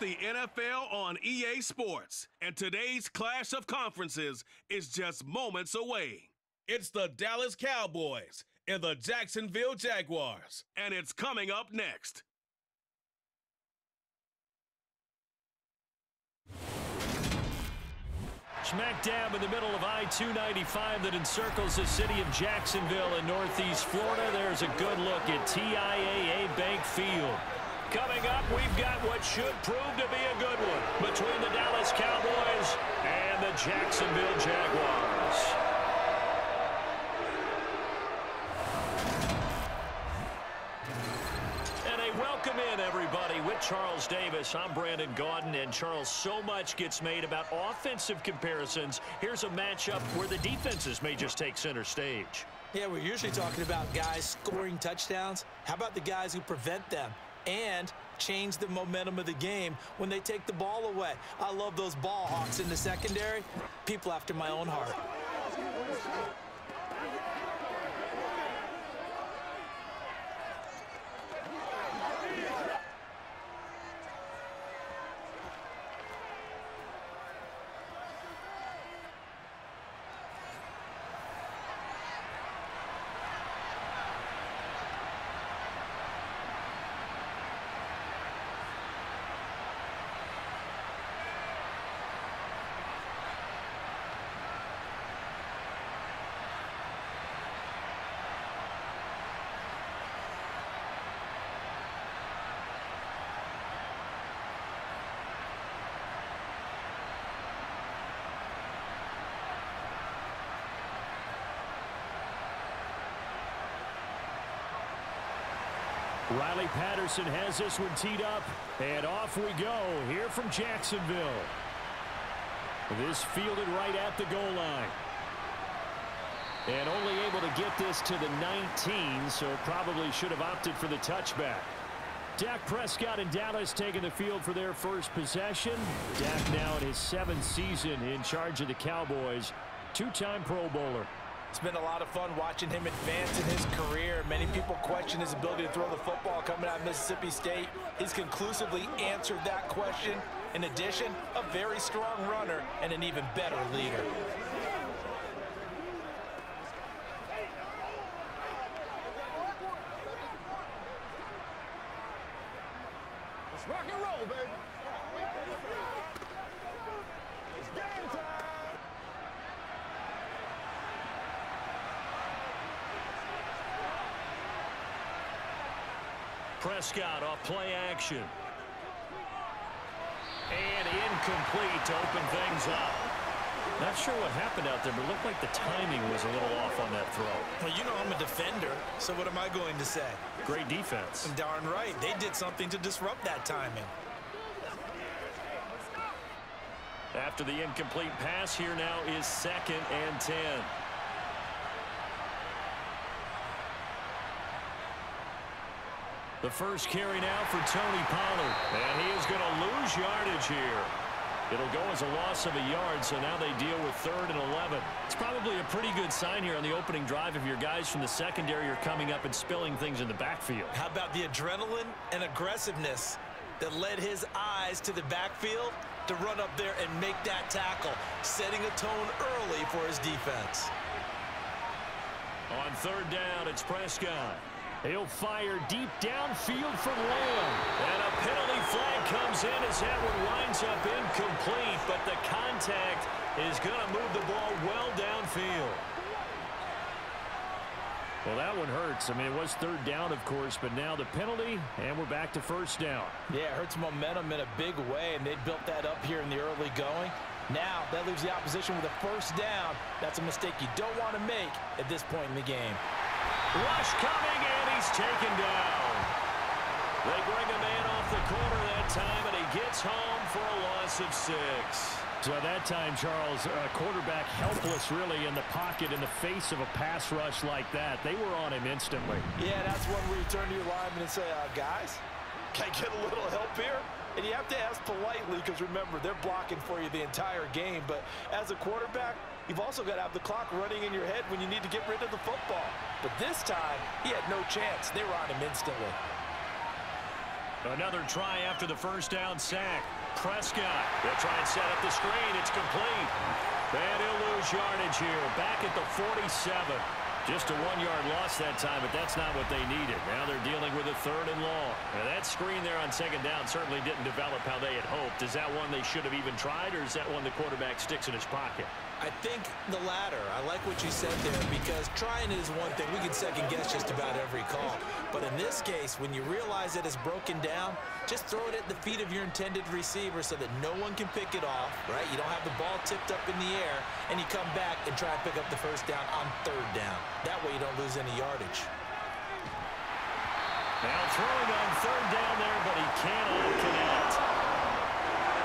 the NFL on EA Sports, and today's clash of conferences is just moments away. It's the Dallas Cowboys and the Jacksonville Jaguars, and it's coming up next. Smack dab in the middle of I-295 that encircles the city of Jacksonville in northeast Florida. There's a good look at TIAA Bank Field. Coming up, we've got what should prove to be a good one between the Dallas Cowboys and the Jacksonville Jaguars. Welcome in, everybody, with Charles Davis. I'm Brandon Gaudin, and Charles, so much gets made about offensive comparisons. Here's a matchup where the defenses may just take center stage. Yeah, we're usually talking about guys scoring touchdowns. How about the guys who prevent them and change the momentum of the game when they take the ball away? I love those ball hawks in the secondary. People after my own heart. Riley Patterson has this one teed up, and off we go here from Jacksonville. This fielded right at the goal line. And only able to get this to the 19, so probably should have opted for the touchback. Dak Prescott and Dallas taking the field for their first possession. Dak now in his 7th season in charge of the Cowboys. Two-time Pro Bowler. It's been a lot of fun watching him advance in his career. Many people question his ability to throw the football coming out of Mississippi State. He's conclusively answered that question. In addition, a very strong runner and an even better leader. Let's rock and roll, baby. It's game time. Prescott off play action. And incomplete to open things up. Not sure what happened out there, but it looked like the timing was a little off on that throw. Well, you know I'm a defender, so what am I going to say? Great defense. Darn right. They did something to disrupt that timing. After the incomplete pass, here now is 2nd and 10. The first carry now for Tony Pollard. And he is going to lose yardage here. It'll go as a loss of a yard, so now they deal with 3rd and 11. It's probably a pretty good sign here on the opening drive if your guys from the secondary are coming up and spilling things in the backfield. How about the adrenaline and aggressiveness that led his eyes to the backfield to run up there and make that tackle, setting a tone early for his defense. On 3rd down, it's Prescott. He'll fire deep downfield for Lamb. And a penalty flag comes in as that one winds up incomplete, but the contact is going to move the ball well downfield. Well, that one hurts. I mean, it was 3rd down, of course, but now the penalty, and we're back to 1st down. Yeah, it hurts momentum in a big way, and they built that up here in the early going. Now, that leaves the opposition with a 1st down. That's a mistake you don't want to make at this point in the game. Rush coming, and he's taken down. They bring a man off the corner that time, and he gets home for a loss of 6. So that time, Charles, quarterback helpless really in the pocket in the face of a pass rush like that. They were on him instantly. Yeah, that's one where you turn to your lineman and say, guys, can I get a little help here? And you have to ask politely because, remember, they're blocking for you the entire game. But as a quarterback, you've also got to have the clock running in your head when you need to get rid of the football. But this time, he had no chance. They were on him instantly. Another try after the first down sack. Prescott, they'll try and set up the screen. It's complete. And he'll lose yardage here. Back at the 47. Just a 1-yard loss that time, but that's not what they needed. Now they're dealing with a 3rd and long. Now that screen there on 2nd down certainly didn't develop how they had hoped. Is that one they should have even tried, or is that one the quarterback sticks in his pocket? I think the latter. I like what you said there, because trying it is one thing. We can second guess just about every call. But in this case, when you realize that it's broken down, just throw it at the feet of your intended receiver so that no one can pick it off, right? You don't have the ball tipped up in the air, and you come back and try and pick up the first down on 3rd down. That way you don't lose any yardage. Now throwing on 3rd down there, but he cannot connect.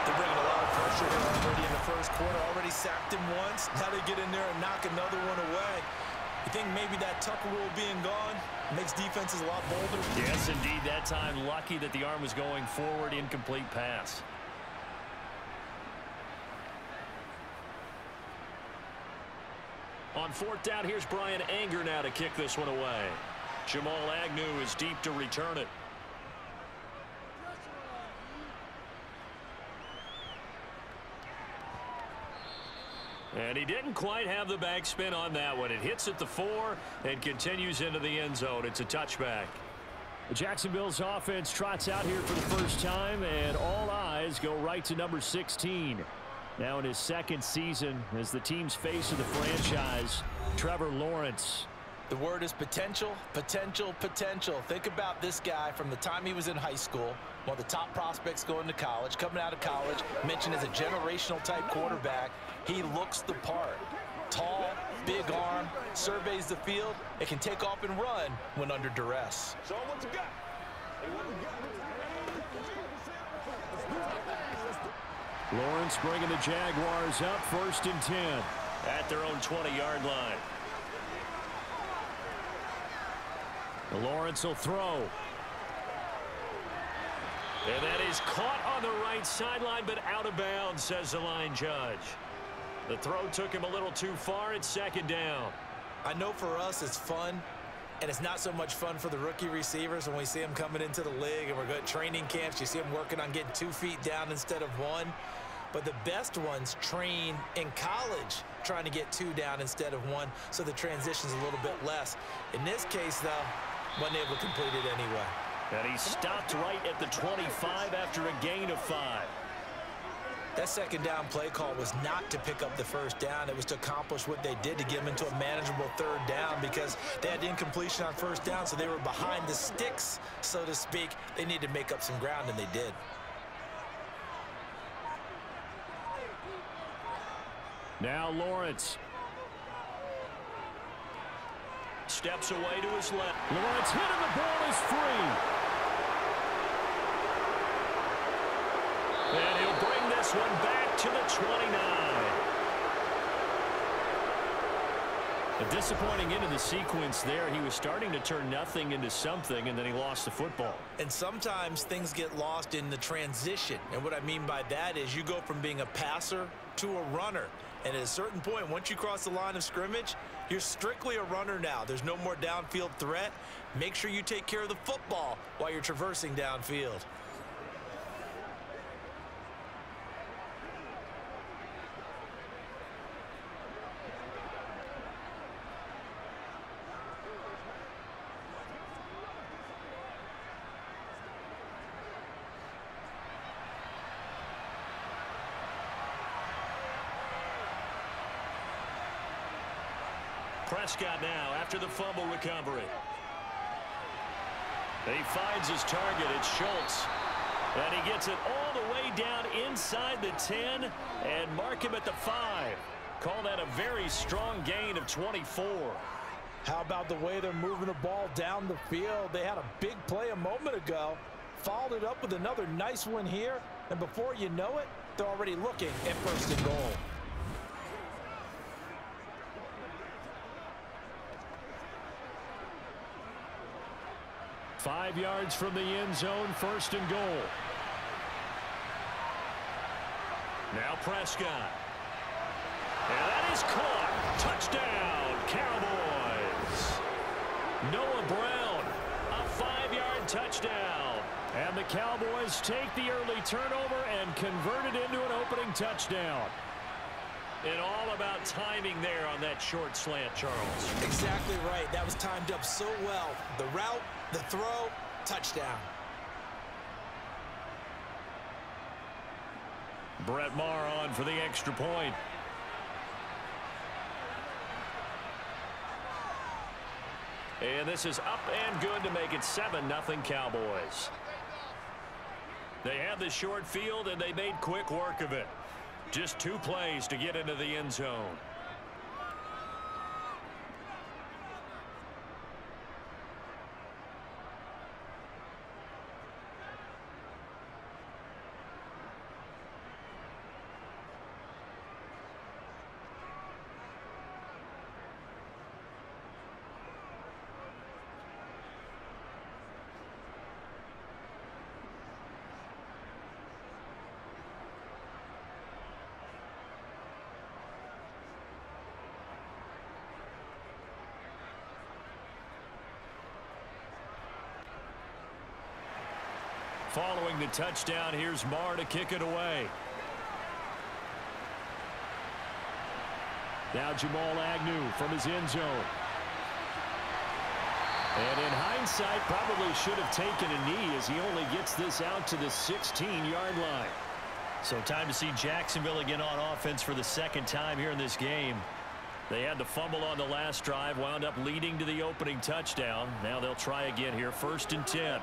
They're bringing a lot of pressure here already in the first quarter. Already sacked him once. Now they get in there and knock another one away. You think maybe that Tucker rule being gone makes defenses a lot bolder? Yes, indeed. That time, lucky that the arm was going forward. Incomplete pass. On 4th down, here's Brian Anger now to kick this one away. Jamal Agnew is deep to return it. And he didn't quite have the backspin on that one. It hits at the 4 and continues into the end zone. It's a touchback. Jacksonville's offense trots out here for the first time, and all eyes go right to number 16. Now in his 2nd season as the team's face of the franchise, Trevor Lawrence. The word is potential, potential, potential. Think about this guy from the time he was in high school, one of the top prospects going to college, coming out of college, mentioned as a generational type quarterback. He looks the part. Tall, big arm, surveys the field. It can take off and run when under duress. So what you got? Lawrence bringing the Jaguars up 1st and 10 at their own 20-yard line. Lawrence will throw. And that is caught on the right sideline, but out of bounds, says the line judge. The throw took him a little too far. It's 2nd down. I know for us it's fun, and it's not so much fun for the rookie receivers when we see them coming into the league and we're going to training camps. You see them working on getting 2 feet down instead of 1. But the best ones train in college trying to get 2 down instead of 1, so the transition's a little bit less. In this case, though, wasn't able to complete it anyway. And he stopped right at the 25 after a gain of 5. That 2nd down play call was not to pick up the first down. It was to accomplish what they did, to get them into a manageable 3rd down, because they had incompletion on 1st down, so they were behind the sticks, so to speak. They needed to make up some ground, and they did. Now Lawrence. Steps away to his left. Lawrence hit and the ball is free. And he'll bring this one back to the 29. A disappointing end of the sequence there. He was starting to turn nothing into something, and then he lost the football. And sometimes things get lost in the transition. And what I mean by that is you go from being a passer to a runner. And at a certain point, once you cross the line of scrimmage, you're strictly a runner now. There's no more downfield threat. Make sure you take care of the football while you're traversing downfield. Prescott now after the fumble recovery. He finds his target. It's Schultz. And he gets it all the way down inside the 10 and mark him at the 5. Call that a very strong gain of 24. How about the way they're moving the ball down the field? They had a big play a moment ago, followed it up with another nice one here, and before you know it, they're already looking at 1st and goal. Five yards from the end zone, 1st and goal. Now Prescott. And that is caught. Touchdown, Cowboys. Noah Brown, a 5-yard touchdown. And the Cowboys take the early turnover and convert it into an opening touchdown. And all about timing there on that short slant, Charles. Exactly right. That was timed up so well. The route, the throw, touchdown. Brett Maher on for the extra point. And this is up and good to make it 7-0 Cowboys. They had the short field, and they made quick work of it. Just 2 plays to get into the end zone. Following the touchdown, here's Maher to kick it away. Now Jamal Agnew from his end zone. And in hindsight, probably should have taken a knee as he only gets this out to the 16-yard line. So time to see Jacksonville again on offense for the second time here in this game. They had the fumble on the last drive, wound up leading to the opening touchdown. Now they'll try again here, 1st and 10.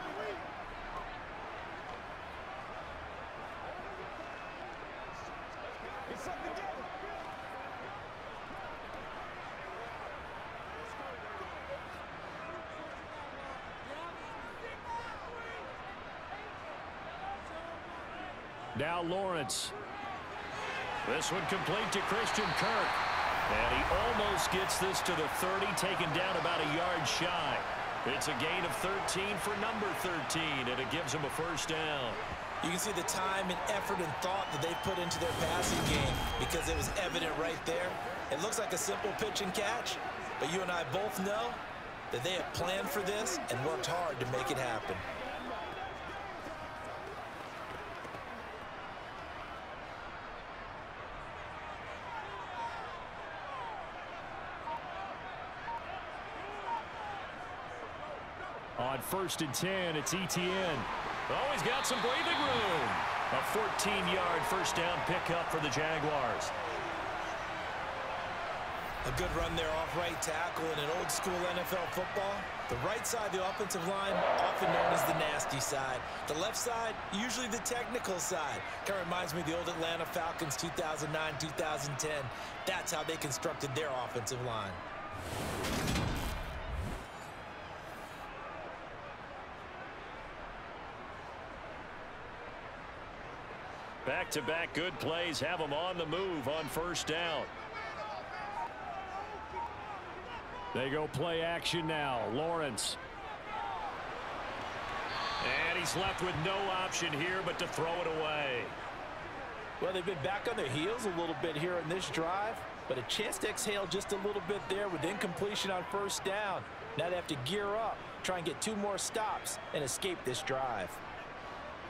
Now Lawrence. This one complete to Christian Kirk. And he almost gets this to the 30, taken down about a yard shy. It's a gain of 13 for number 13, and it gives him a 1st down. You can see the time and effort and thought that they put into their passing game because it was evident right there. It looks like a simple pitch and catch, but you and I both know that they have planned for this and worked hard to make it happen. On 1st and 10, it's Etienne. Oh, he's got some breathing room. A 14-yard 1st down pickup for the Jaguars. A good run there off right tackle in an old-school NFL football. The right side, the offensive line, often known as the nasty side. The left side, usually the technical side. Kind of reminds me of the old Atlanta Falcons 2009, 2010. That's how they constructed their offensive line. Back-to-back good plays have them on the move on 1st down. They go play action now. Lawrence. And he's left with no option here but to throw it away. Well, they've been back on their heels a little bit here in this drive, but a chance to exhale just a little bit there with incompletion on 1st down. Now they have to gear up, try and get 2 more stops and escape this drive.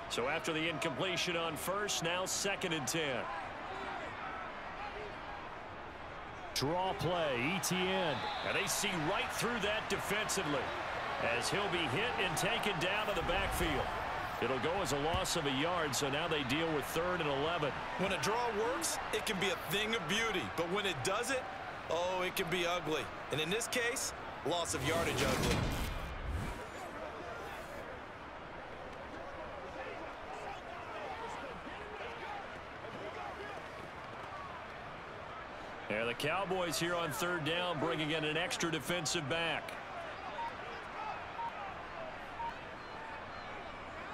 So after the incompletion on 1st, now 2nd and 10. Draw play, Etienne. And they see right through that defensively as he'll be hit and taken down to the backfield. It'll go as a loss of a yard, so now they deal with 3rd and 11. When a draw works, it can be a thing of beauty. But when it doesn't, oh, it can be ugly. And in this case, loss of yardage ugly. Yeah, the Cowboys here on 3rd down bringing in an extra defensive back.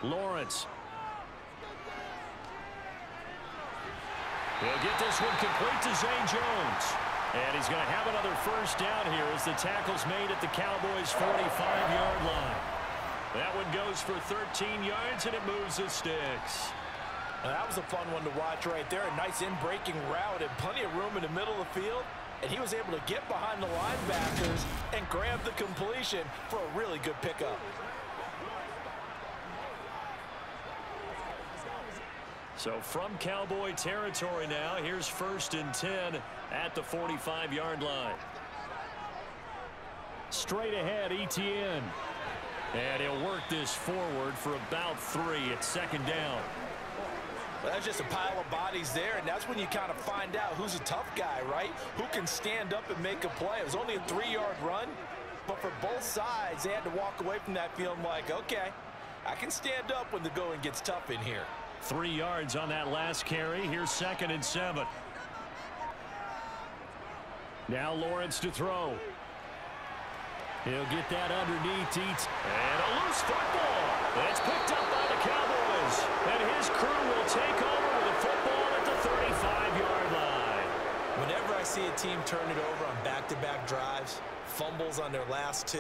Lawrence. He'll get this one complete to Zay Jones. And he's going to have another 1st down here as the tackle's made at the Cowboys' 45-yard line. That one goes for 13 yards, and it moves the sticks. Now, that was a fun one to watch right there. A nice in-breaking route and plenty of room in the middle of the field. And he was able to get behind the linebackers and grab the completion for a really good pickup. So from Cowboy territory now, here's 1st and 10 at the 45-yard line. Straight ahead, Etienne. And he'll work this forward for about 3 at 2nd down. Well, that's just a pile of bodies there, and that's when you kind of find out who's a tough guy, right? Who can stand up and make a play. It was only a 3-yard run, but for both sides, they had to walk away from that feeling like, okay, I can stand up when the going gets tough in here. 3 yards on that last carry. Here's 2nd and 7. Now Lawrence to throw. He'll get that underneath. And a loose football. It's picked up by the Cowboys. And his crew will take over with a football at the 35-yard line. Whenever I see a team turn it over on back-to-back drives, fumbles on their last 2,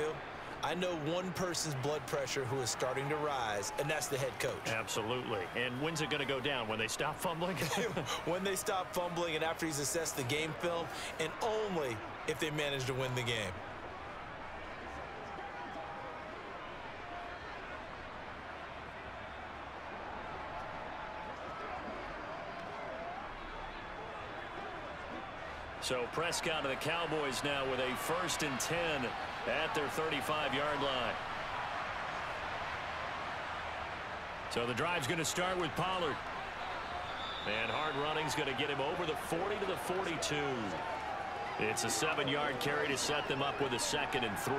I know one person's blood pressure who is starting to rise, and that's the head coach. Absolutely. And when's it going to go down? When they stop fumbling? When they stop fumbling and after he's assessed the game film, and only if they manage to win the game. So Prescott of the Cowboys now with a 1st and 10 at their 35-yard line. So the drive's going to start with Pollard. And hard running's going to get him over the 40 to the 42. It's a 7-yard carry to set them up with a 2nd and 3.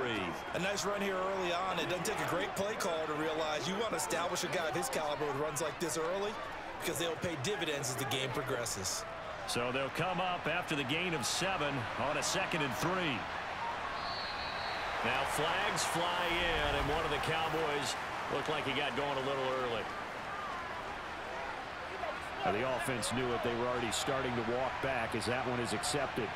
A nice run here early on. It doesn't take a great play caller to realize you want to establish a guy of his caliber who runs like this early because they'll pay dividends as the game progresses. So they'll come up after the gain of 7 on a 2nd and 3. Now flags fly in, and one of the Cowboys looked like he got going a little early. Now the offense knew it. They were already starting to walk back as that one is accepted.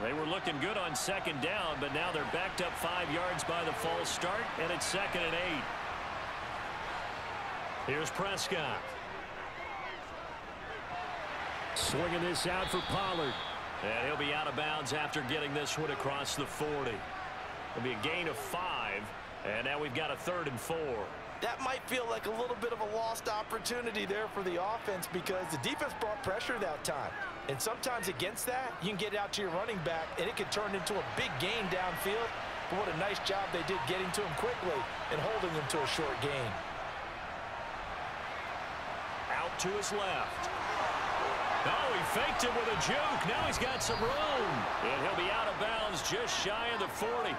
They were looking good on 2nd down, but now they're backed up 5 yards by the false start, and it's 2nd and 8. Here's Prescott. Swinging this out for Pollard. And he'll be out of bounds after getting this one across the 40. It'll be a gain of 5, and now we've got a 3rd and 4. That might feel like a little bit of a lost opportunity there for the offense because the defense brought pressure that time. And sometimes against that, you can get out to your running back, and it can turn into a big gain downfield. But what a nice job they did getting to him quickly and holding him to a short gain. Out to his left. Oh, he faked it with a juke. Now he's got some room. And he'll be out of bounds just shy of the 40.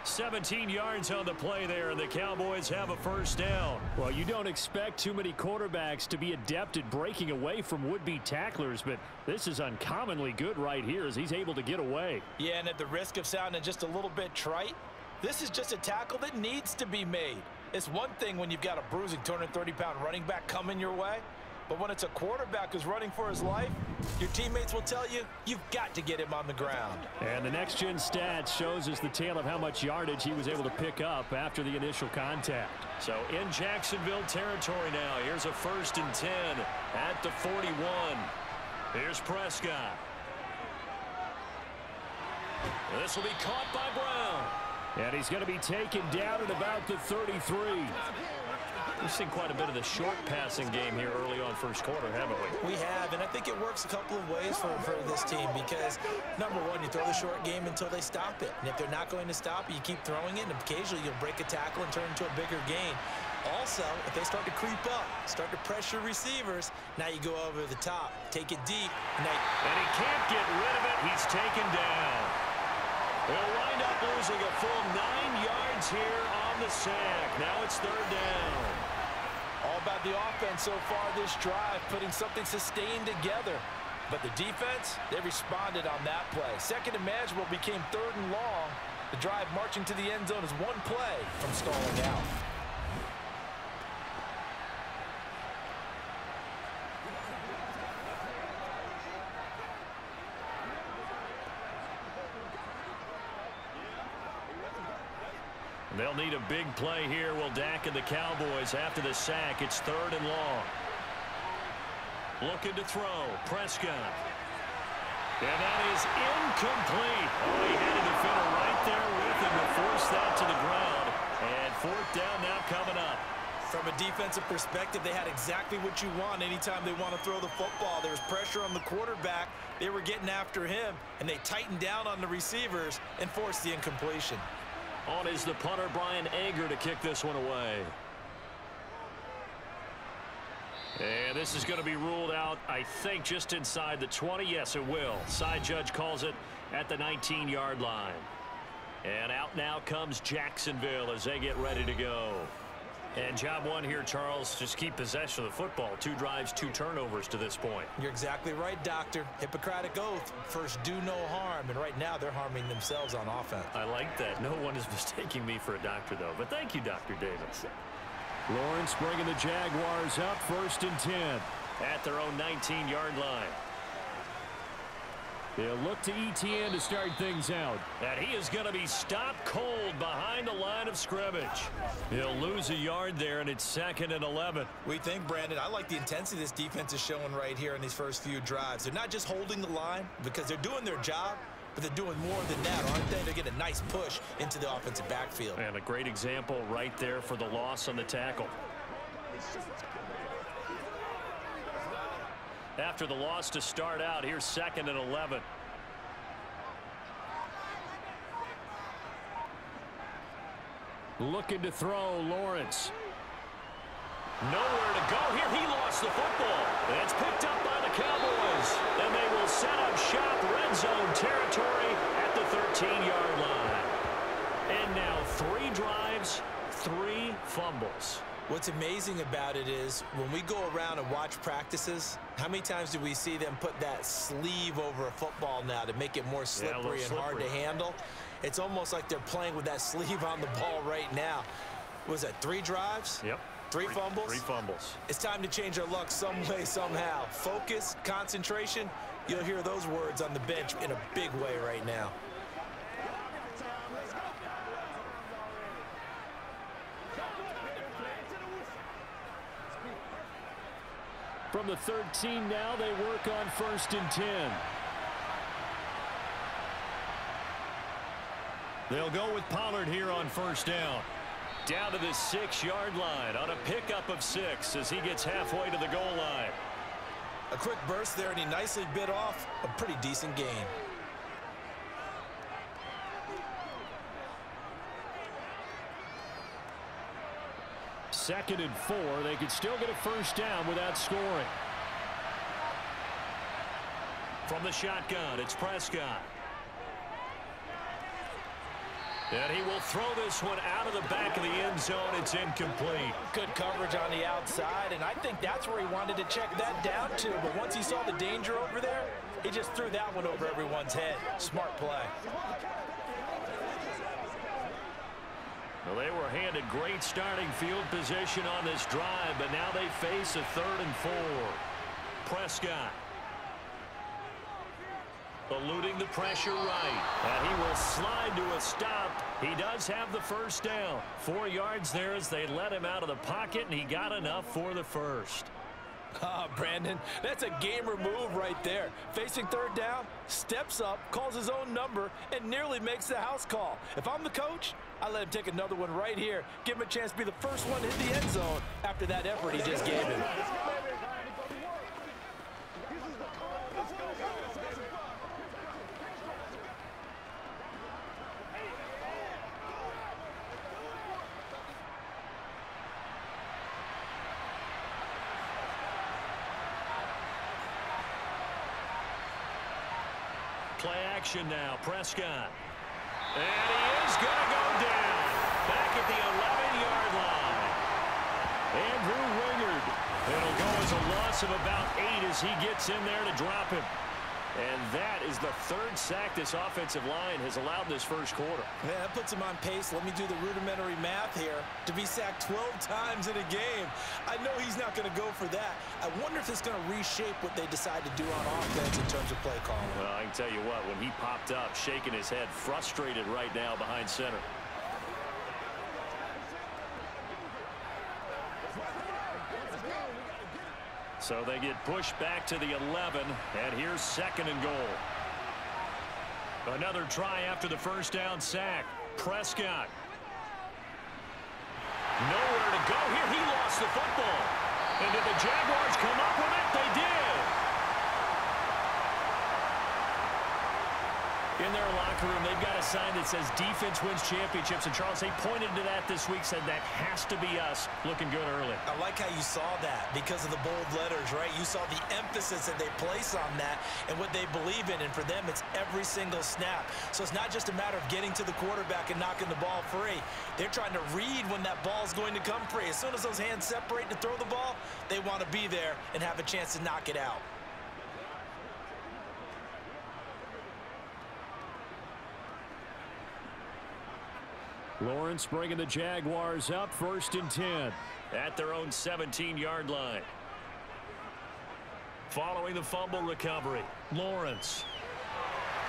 17 yards on the play there, and the Cowboys have a 1st down. Well, you don't expect too many quarterbacks to be adept at breaking away from would-be tacklers, but this is uncommonly good right here as he's able to get away. Yeah, and at the risk of sounding just a little bit trite, this is just a tackle that needs to be made. It's one thing when you've got a bruising 230-pound running back coming your way, but when it's a quarterback who's running for his life, your teammates will tell you, you've got to get him on the ground. And the next-gen stats shows us the tale of how much yardage he was able to pick up after the initial contact. So in Jacksonville territory now, here's a 1st and 10 at the 41. Here's Prescott. This will be caught by Brown. And he's going to be taken down at about the 33. We've seen quite a bit of the short passing game here early on 1st quarter, haven't we? We have, and I think it works a couple of ways for this team because, number one, you throw the short game until they stop it. And if they're not going to stop it, you keep throwing it, and occasionally you'll break a tackle and turn into a bigger gain. Also, if they start to creep up, start to pressure receivers, now you go over the top, take it deep. And he can't get rid of it. He's taken down. They'll wind up losing a full 9 yards here on the sack. Now it's 3rd down. All about the offense so far this drive, putting something sustained together. But the defense, they responded on that play. 2nd and manageable became 3rd and long. The drive marching to the end zone is one play from stalling out. They'll need a big play here. Will Dak and the Cowboys after the sack. It's 3rd and long. Looking to throw. Prescott. And that is incomplete. Oh, he had a defender right there with him to force that to the ground. And fourth down now coming up. From a defensive perspective, they had exactly what you want anytime they want to throw the football. There was pressure on the quarterback. They were getting after him, and they tightened down on the receivers and forced the incompletion. On is the punter, Brian Ager, to kick this one away. And this is going to be ruled out, I think, just inside the 20. Yes, it will. Side judge calls it at the 19-yard line. And out now comes Jacksonville as they get ready to go. And job one here, Charles, just keep possession of the football. 2 drives, 2 turnovers to this point. You're exactly right, Doctor. Hippocratic oath. First, do no harm. And right now, they're harming themselves on offense. I like that. No one is mistaking me for a doctor, though. But thank you, Dr. Davis. Lawrence bringing the Jaguars up 1st and 10. At their own 19-yard line. They'll look to ETN to start things out. And he is going to be stopped cold behind the line of scrimmage. He'll lose a yard there, and it's 2nd and 11. We think, Brandon, I like the intensity this defense is showing right here in these first few drives. They're not just holding the line because they're doing their job, but they're doing more than that, aren't they? They're getting a nice push into the offensive backfield. And a great example right there for the loss on the tackle. After the loss to start out, here's 2nd and 11. Looking to throw, Lawrence. Nowhere to go here. He lost the football. And it's picked up by the Cowboys. And they will set up shop red zone territory at the 13-yard line. And now 3 drives, 3 fumbles. What's amazing about it is when we go around and watch practices, how many times do we see them put that sleeve over a football now to make it more slippery and hard to handle? It's almost like they're playing with that sleeve on the ball right now. Was that 3 drives? Yep. 3 fumbles? 3 fumbles. It's time to change our luck some way, somehow. Focus, concentration, you'll hear those words on the bench in a big way right now. From the 13 now, they work on 1st and 10. They'll go with Pollard here on 1st down. Down to the 6-yard line on a pickup of 6 as he gets halfway to the goal line. A quick burst there, and he nicely bit off a pretty decent gain. Second and 4. They could still get a 1st down without scoring. From the shotgun, it's Prescott. And he will throw this one out of the back of the end zone. It's incomplete. Good coverage on the outside, and I think that's where he wanted to check that down to. But once he saw the danger over there, he just threw that one over everyone's head. Smart play. Well, they were handed great starting field position on this drive, but now they face a 3rd and 4. Prescott eluding the pressure right. And he will slide to a stop. He does have the 1st down. 4 yards there as they let him out of the pocket, and he got enough for the 1st. Ah, Brandon, that's a gamer move right there. Facing 3rd down, steps up, calls his own number, and nearly makes the house call. If I'm the coach, I let him take another one right here. Give him a chance to be the first one to hit the end zone after that effort he just gave him. Play action now, Prescott. And he is going to go down. Back at the 11-yard line. Andrew Wingard. It'll go as a loss of about 8 as he gets in there to drop him. And that is the 3rd sack this offensive line has allowed this first quarter. Man, that puts him on pace. Let me do the rudimentary math here. To be sacked 12 times in a game. I know he's not going to go for that. I wonder if it's going to reshape what they decide to do on offense in terms of play calling. Well, I can tell you what, when he popped up, shaking his head, frustrated right now behind center. So they get pushed back to the 11, and here's 2nd and goal. Another try after the first down sack. Prescott. Nowhere to go here. He lost the football. And did the Jaguars come up with it? They did. In their locker room, they've got a sign that says defense wins championships. And Charles, they pointed to that this week, said that has to be us. Looking good early. I like how you saw that because of the bold letters, right? You saw the emphasis that they place on that and what they believe in. And for them, it's every single snap. So it's not just a matter of getting to the quarterback and knocking the ball free. They're trying to read when that ball's going to come free. As soon as those hands separate to throw the ball, they want to be there and have a chance to knock it out. Lawrence bringing the Jaguars up 1st and 10. At their own 17-yard line. Following the fumble recovery, Lawrence.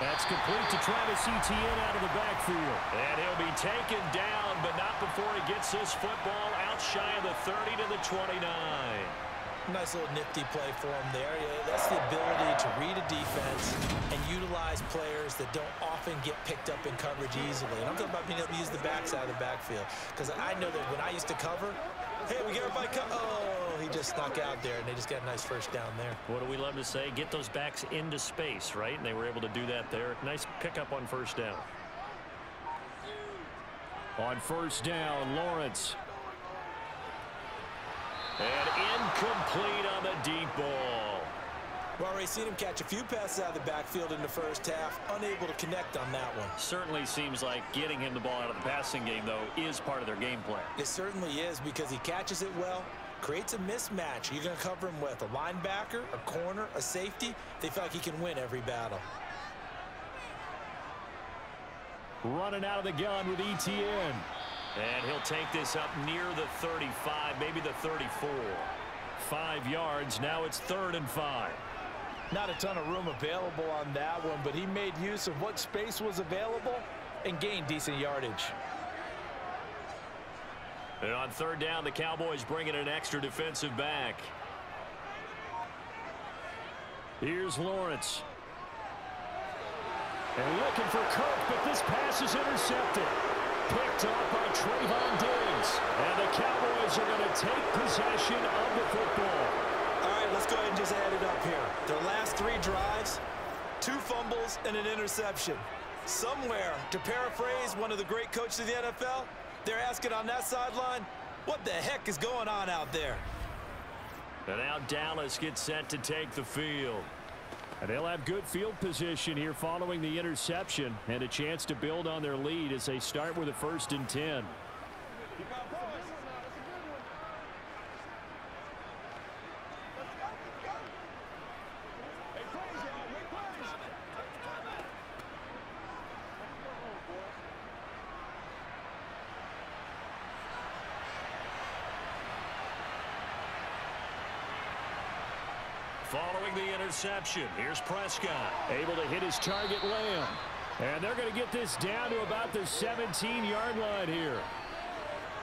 That's complete to Travis Etienne out of the backfield. And he'll be taken down, but not before he gets this football out shy of the 30 to the 29. Nice little nifty play for him there. Yeah, that's the ability to read a defense and utilize players that don't often get picked up in coverage easily. And I'm talking about being able to use the backside of the backfield. Because I know that when I used to cover, hey, we get everybody oh, he just snuck out there, and they just got a nice first down there. What do we love to say? Get those backs into space, right? And they were able to do that there. Nice pickup on first down. On first down, Lawrence. And incomplete on the deep ball. Well, already seen him catch a few passes out of the backfield in the first half. Unable to connect on that one. Certainly seems like getting him the ball out of the passing game, though, is part of their game plan. It certainly is because he catches it well, creates a mismatch. You're going to cover him with a linebacker, a corner, a safety. They feel like he can win every battle. Running out of the gun with Etienne. And he'll take this up near the 35, maybe the 34. 5 yards. Now it's 3rd and 5. Not a ton of room available on that one, but he made use of what space was available and gained decent yardage. And on 3rd down, the Cowboys bring in an extra defensive back. Here's Lawrence. And looking for Kirk, but this pass is intercepted. Picked up by Trayvon Diggs. And the Cowboys are going to take possession of the football. All right, let's go ahead and just add it up here. Their last 3 drives, 2 fumbles and an interception. Somewhere, to paraphrase one of the great coaches of the NFL, they're asking on that sideline, what the heck is going on out there? And now Dallas gets set to take the field. And they'll have good field position here following the interception and a chance to build on their lead as they start with a 1st and 10. Following the interception, here's Prescott. Able to hit his target, Lamb. And they're going to get this down to about the 17-yard line here.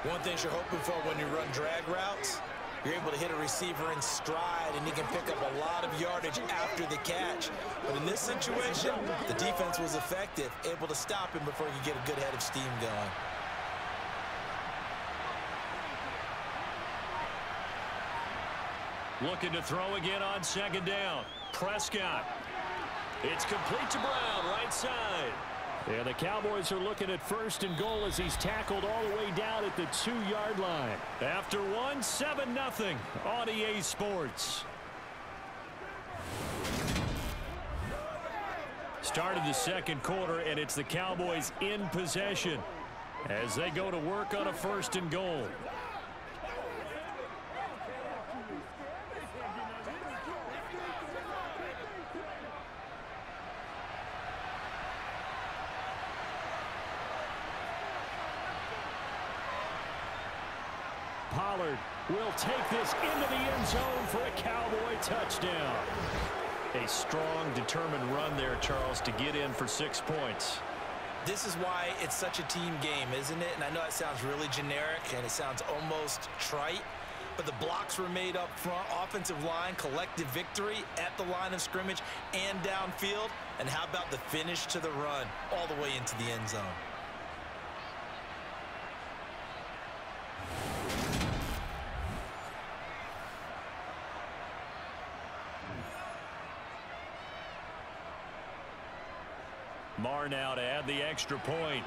One thing you're hoping for when you run drag routes, you're able to hit a receiver in stride, and he can pick up a lot of yardage after the catch. But in this situation, the defense was effective, able to stop him before he could get a good head of steam going. Looking to throw again on 2nd down. Prescott. It's complete to Brown, right side. Yeah, the Cowboys are looking at 1st and goal as he's tackled all the way down at the 2-yard line. After 1, 7-0 on EA Sports. Start of the 2nd quarter, and it's the Cowboys in possession as they go to work on a 1st and goal. Pollard will take this into the end zone for a Cowboy touchdown. A strong, determined run there, Charles, to get in for 6 points. This is why it's such a team game, isn't it? And I know it sounds really generic and it sounds almost trite, but the blocks were made up front. Offensive line, collective victory at the line of scrimmage and downfield. And how about the finish to the run all the way into the end zone? Marr now to add the extra point.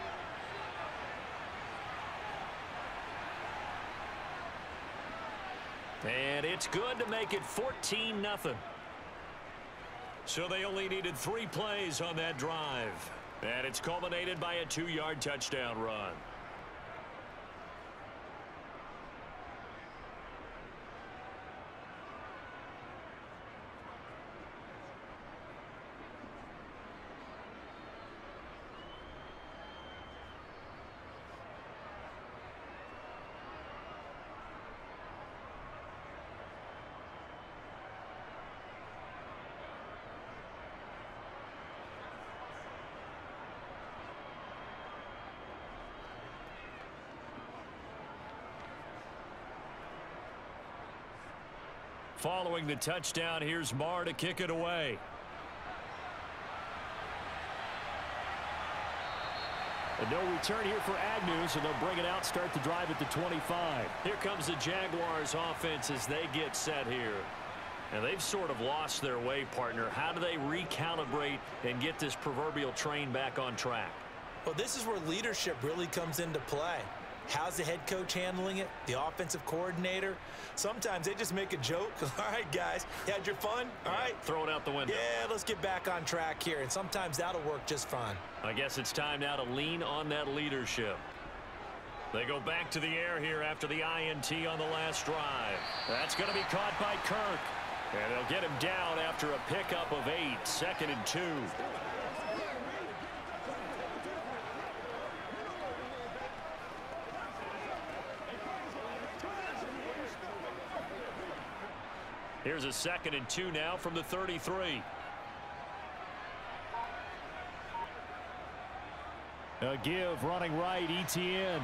And it's good to make it 14-0. So they only needed 3 plays on that drive. And it's culminated by a 2-yard touchdown run. Following the touchdown, here's Marr to kick it away. And no return here for Agnew, so they'll bring it out, start the drive at the 25. Here comes the Jaguars offense as they get set here. And they've sort of lost their way, partner. How do they recalibrate and get this proverbial train back on track? Well, this is where leadership really comes into play. How's the head coach handling it? The offensive coordinator? Sometimes they just make a joke. All right, guys, you had your fun? All right. Throw it out the window. Yeah, let's get back on track here. And sometimes that'll work just fine. I guess it's time now to lean on that leadership. They go back to the air here after the INT on the last drive. That's going to be caught by Kirk. And they'll get him down after a pickup of 8, 2nd and 2. Here's a 2nd and 2 now from the 33. A give, running right, ETN.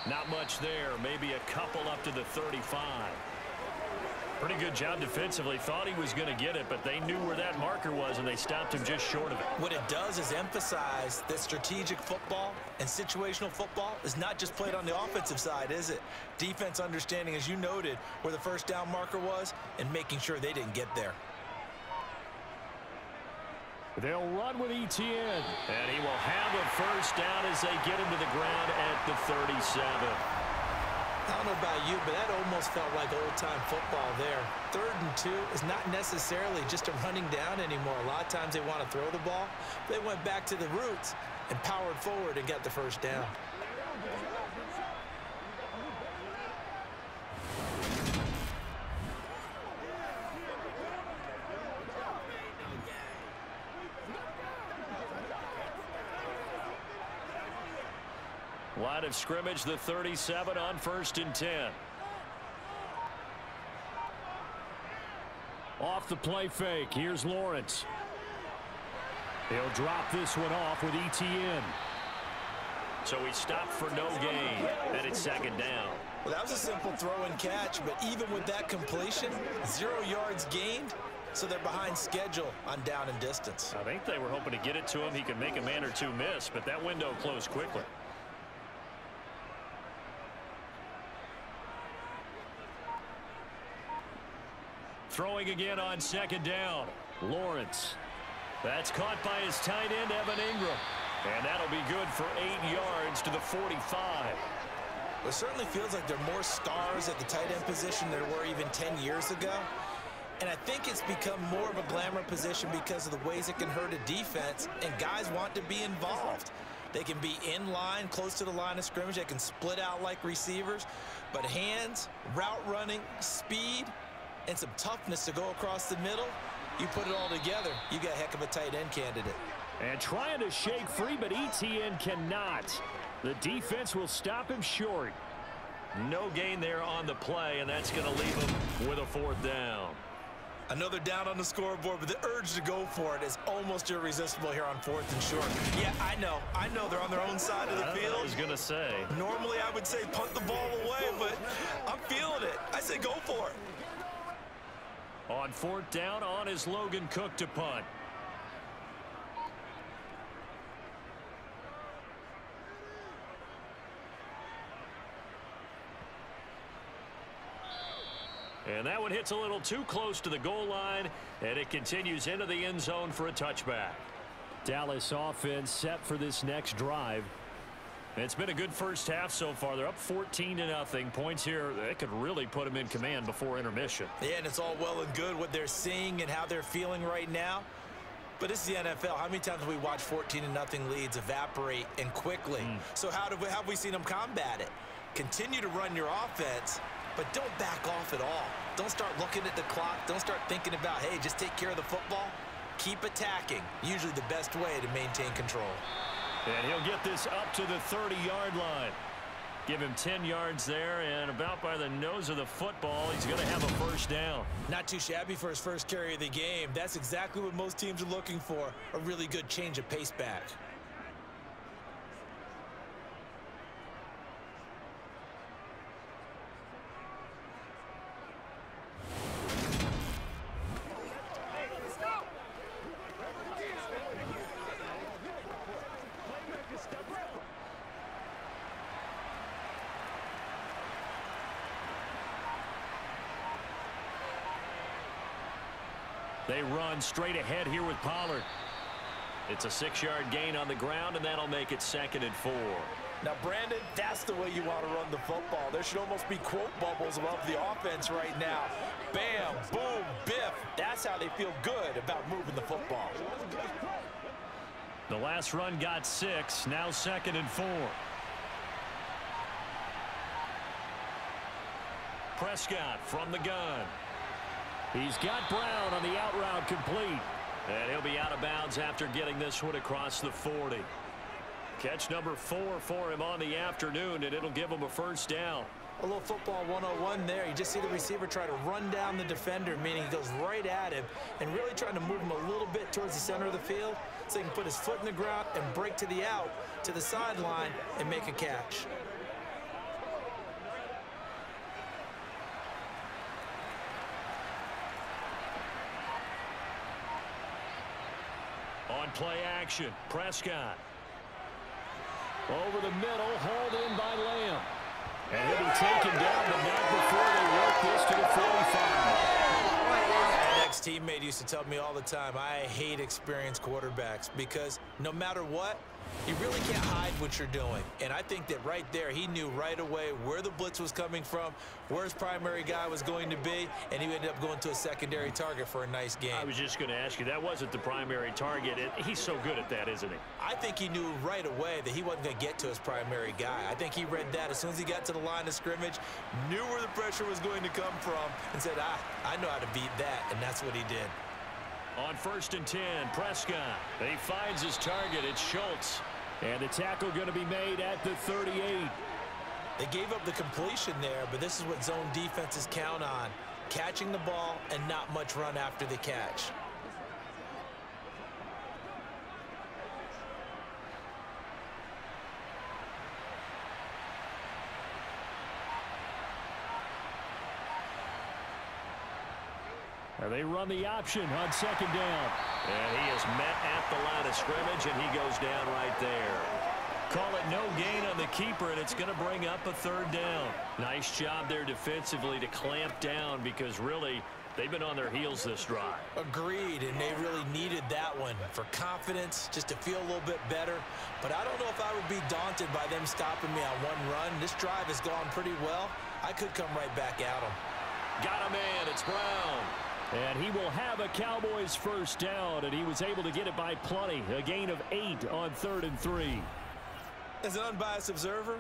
Not much there. Maybe a couple up to the 35. Pretty good job defensively. Thought he was going to get it, but they knew where that marker was, and they stopped him just short of it. What it does is emphasize that strategic football and situational football is not just played on the offensive side, is it? Defense understanding, as you noted, where the first down marker was and making sure they didn't get there. They'll run with ETN. And he will have a first down as they get him to the ground at the 37. I don't know about you, but that almost felt like old-time football there. 3rd and 2 is not necessarily just a running down anymore. A lot of times they want to throw the ball. They went back to the roots and powered forward and got the first down. Line of scrimmage, the 37 on 1st and 10. Off the play fake. Here's Lawrence. He'll drop this one off with ETN. So he stopped for no gain, and it's 2nd down. Well, that was a simple throw and catch, but even with that completion, 0 yards gained, so they're behind schedule on down and distance. I think they were hoping to get it to him. He could make a man or two miss, but that window closed quickly. Throwing again on 2nd down. Lawrence. That's caught by his tight end, Evan Ingram. And that'll be good for 8 yards to the 45. It certainly feels like there are more stars at the tight end position than there were even 10 years ago. And I think it's become more of a glamour position because of the ways it can hurt a defense, and guys want to be involved. They can be in line, close to the line of scrimmage. They can split out like receivers. But hands, route running, speed, and some toughness to go across the middle, you put it all together, you got a heck of a tight end candidate. And trying to shake free, but ETN cannot. The defense will stop him short. No gain there on the play, and that's going to leave him with a 4th down. Another down on the scoreboard, but the urge to go for it is almost irresistible here on 4th and short. Yeah, I know they're on their own side of the field. I was going to say. Normally I would say punt the ball away, but I'm feeling it. I say say go for it. On 4th down, on is Logan Cook to punt. And that one hits a little too close to the goal line, and it continues into the end zone for a touchback. Dallas offense set for this next drive. It's been a good first half so far. They're up 14-0. Points here, they could really put them in command before intermission. Yeah, and it's all well and good what they're seeing and how they're feeling right now. But this is the NFL. How many times have we watched 14-0 leads evaporate and quickly? So how have we seen them combat it? Continue to run your offense, but don't back off at all. Don't start looking at the clock. Don't start thinking about, hey, just take care of the football. Keep attacking. Usually the best way to maintain control. And he'll get this up to the 30-yard line. Give him 10 yards there, and about by the nose of the football, he's going to have a first down. Not too shabby for his first carry of the game. That's exactly what most teams are looking for, a really good change of pace back. They run straight ahead here with Pollard. It's a 6-yard gain on the ground, and that'll make it 2nd and 4. Now, Brandon, that's the way you want to run the football. There should almost be quote bubbles above the offense right now. Bam, boom, biff. That's how they feel good about moving the football. The last run got 6. Now 2nd and 4. Prescott from the gun. He's got Brown on the out route complete. And he'll be out of bounds after getting this one across the 40. Catch number 4 for him on the afternoon, and it'll give him a first down. A little football 101 there. You just see the receiver try to run down the defender, meaning he goes right at him and really trying to move him a little bit towards the center of the field so he can put his foot in the ground and break to the out, to the sideline, and make a catch. On play action, Prescott. Over the middle, hauled in by Lamb. And he'll be taken down, but not before they work this to the 45. My ex-teammate used to tell me all the time, I hate experienced quarterbacks because no matter what, you really can't hide what you're doing. And I think that right there, he knew right away where the blitz was coming from, where his primary guy was going to be, and he ended up going to a secondary target for a nice game. I was just going to ask you, that wasn't the primary target. He's so good at that, isn't he? I think he knew right away that he wasn't going to get to his primary guy. I think he read that as soon as he got to the line of scrimmage, knew where the pressure was going to come from, and said, I know how to beat that, and that's what he did. On 1st and 10, Prescott. He finds his target. It's Schultz. And the tackle going to be made at the 38. They gave up the completion there, but this is what zone defenses count on. Catching the ball and not much run after the catch. They run the option on 2nd down. And he is met at the line of scrimmage, and he goes down right there. Call it no gain on the keeper, and it's going to bring up a 3rd down. Nice job there defensively to clamp down because really they've been on their heels this drive. Agreed, and they really needed that one for confidence, just to feel a little bit better. But I don't know if I would be daunted by them stopping me on one run. This drive has gone pretty well. I could come right back at them. Got a man. It's Brown. And he will have a Cowboys first down, and he was able to get it by plenty. A gain of 8 on 3rd and 3. As an unbiased observer,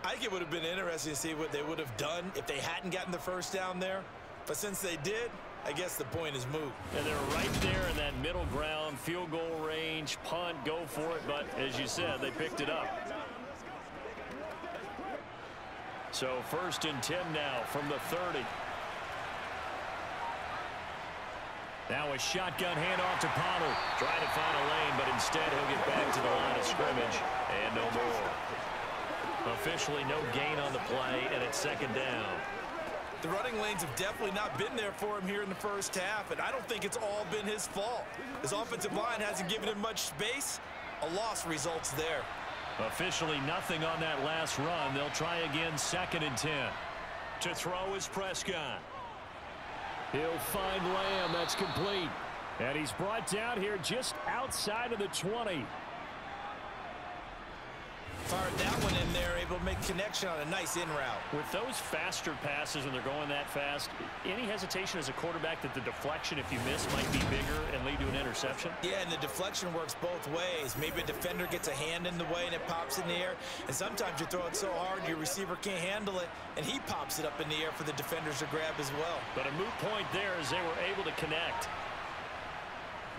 I think it would have been interesting to see what they would have done if they hadn't gotten the first down there. But since they did, I guess the point is moot. And they're right there in that middle ground, field goal range, punt, go for it. But as you said, they picked it up. So 1st and 10 now from the 30. Now a shotgun handoff to Pollard. Trying to find a lane, but instead he'll get back to the line of scrimmage. And no more. Officially no gain on the play, and it's 2nd down. The running lanes have definitely not been there for him here in the first half, and I don't think it's all been his fault. His offensive line hasn't given him much space. A loss results there. Officially nothing on that last run. They'll try again, 2nd and 10. To throw is Prescott. He'll find Lamb. That's complete. And he's brought down here just outside of the 20. Fired that one in there, able to make connection on a nice in route. With those faster passes when they're going that fast, any hesitation as a quarterback that the deflection, if you miss, might be bigger and lead to an interception? Yeah, and the deflection works both ways. Maybe a defender gets a hand in the way and it pops in the air, and sometimes you throw it so hard your receiver can't handle it, and he pops it up in the air for the defenders to grab as well. But a moot point there as they were able to connect.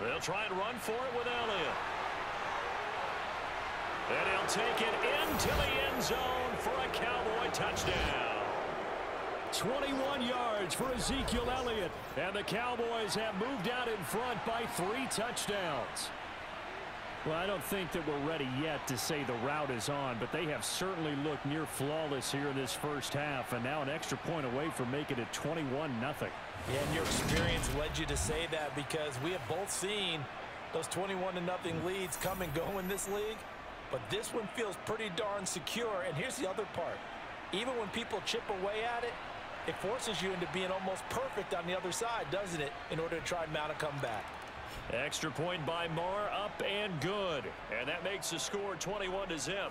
They'll try and run for it with Elliott. And he'll take it into the end zone for a Cowboy touchdown. 21 yards for Ezekiel Elliott. And the Cowboys have moved out in front by 3 touchdowns. Well, I don't think that we're ready yet to say the route is on, but they have certainly looked near flawless here in this first half, and now an extra point away from making it 21-0. Yeah, and your experience led you to say that, because we have both seen those 21-0 leads come and go in this league. But this one feels pretty darn secure. And here's the other part. Even when people chip away at it, it forces you into being almost perfect on the other side, doesn't it, in order to try and mount a comeback. Extra point by Marr, up and good. And that makes the score 21-0.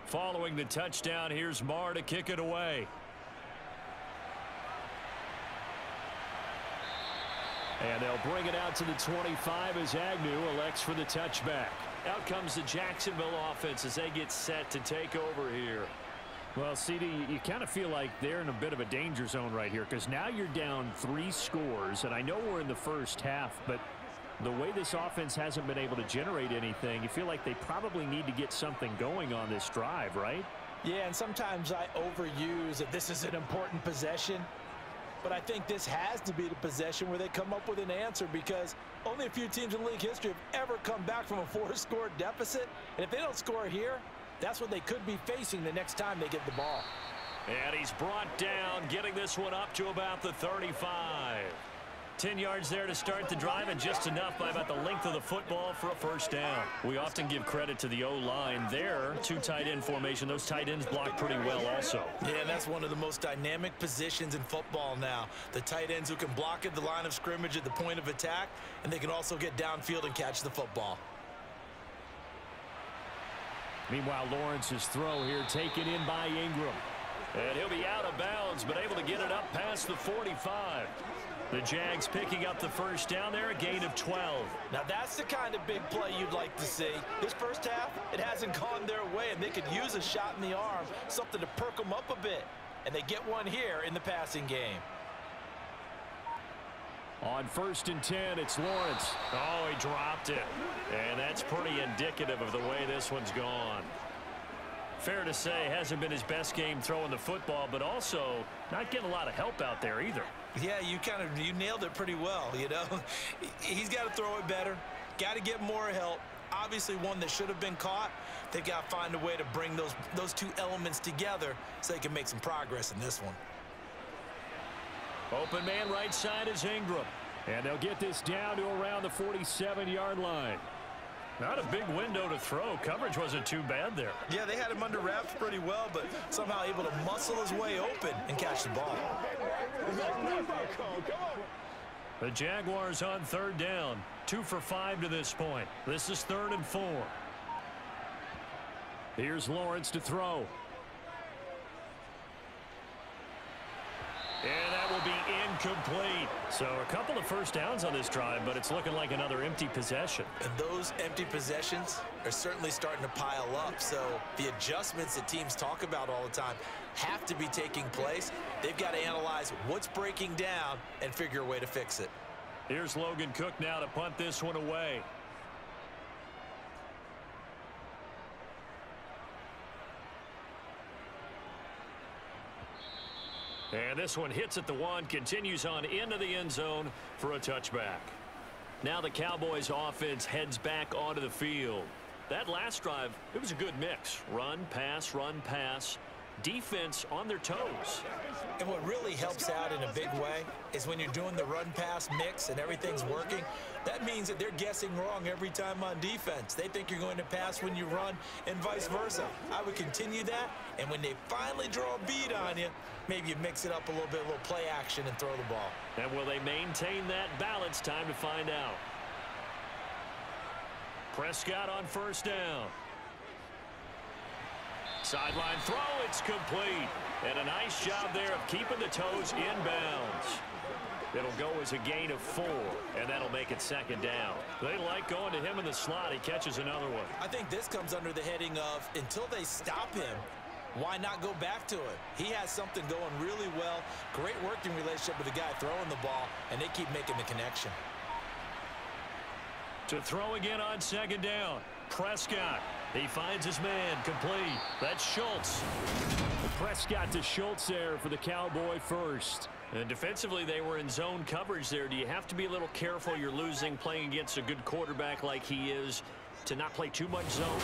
Following the touchdown, here's Marr to kick it away. And they'll bring it out to the 25 as Agnew elects for the touchback. Out comes the Jacksonville offense as they get set to take over here. Well, CD, you kind of feel like they're in a bit of a danger zone right here, because now you're down 3 scores, and I know we're in the first half, but the way this offense hasn't been able to generate anything, you feel like they probably need to get something going on this drive, right? Yeah, and sometimes I overuse that this is an important possession, but I think this has to be the possession where they come up with an answer, because only a few teams in league history have ever come back from a 4-score deficit, and if they don't score here, that's what they could be facing the next time they get the ball. And he's brought down, getting this one up to about the 35. 10 yards there to start the drive, and just enough by about the length of the football for a first down. We often give credit to the O-line there. 2 tight end formation. Those tight ends block pretty well also. Yeah, and that's one of the most dynamic positions in football now. The tight ends who can block at the line of scrimmage at the point of attack, and they can also get downfield and catch the football. Meanwhile, Lawrence's throw here taken in by Ingram. And he'll be out of bounds, but able to get it up past the 45. The Jags picking up the first down there, a gain of 12. Now that's the kind of big play you'd like to see. This first half, it hasn't gone their way, and they could use a shot in the arm, something to perk them up a bit. And they get one here in the passing game. On 1st and 10, it's Lawrence. Oh, he dropped it. And that's pretty indicative of the way this one's gone. Fair to say, hasn't been his best game throwing the football, but also not getting a lot of help out there either. Yeah, you nailed it pretty well, you know. He's got to throw it better, got to get more help. Obviously one that should have been caught. They've got to find a way to bring those 2 elements together so they can make some progress in this one. Open man right side is Ingram. And they'll get this down to around the 47-yard line. Not a big window to throw. Coverage wasn't too bad there. Yeah, they had him under wraps pretty well, but somehow able to muscle his way open and catch the ball. The Jaguars on 3rd down. 2 for 5 to this point. This is 3rd and 4. Here's Lawrence to throw. And that will be complete. So a couple of first downs on this drive, but it's looking like another empty possession. And those empty possessions are certainly starting to pile up. So the adjustments that teams talk about all the time have to be taking place. They've got to analyze what's breaking down and figure a way to fix it. Here's Logan Cook now to punt this one away. And this one hits at the 1, continues on into the end zone for a touchback. Now the Cowboys offense heads back onto the field. That last drive, it was a good mix. Run, pass, defense on their toes. And what really helps out in a big way is when you're doing the run-pass mix and everything's working, that means that they're guessing wrong every time on defense. They think you're going to pass when you run and vice versa. I would continue that, and when they finally draw a bead on you, maybe you mix it up a little bit, a little play action and throw the ball. And will they maintain that balance? Time to find out. Prescott on first down. Sideline throw, it's complete. And a nice job there of keeping the toes inbounds. It'll go as a gain of 4, and that'll make it second down. They like going to him in the slot. He catches another one. I think this comes under the heading of until they stop him, why not go back to it? He has something going really well. Great working relationship with the guy throwing the ball, and they keep making the connection. To throw again on second down. Prescott. He finds his man. Complete. That's Schultz. Prescott to Schultz there for the Cowboy first. And defensively, they were in zone coverage there. Do you have to be a little careful? You're losing playing against a good quarterback like he is to not play too much zone?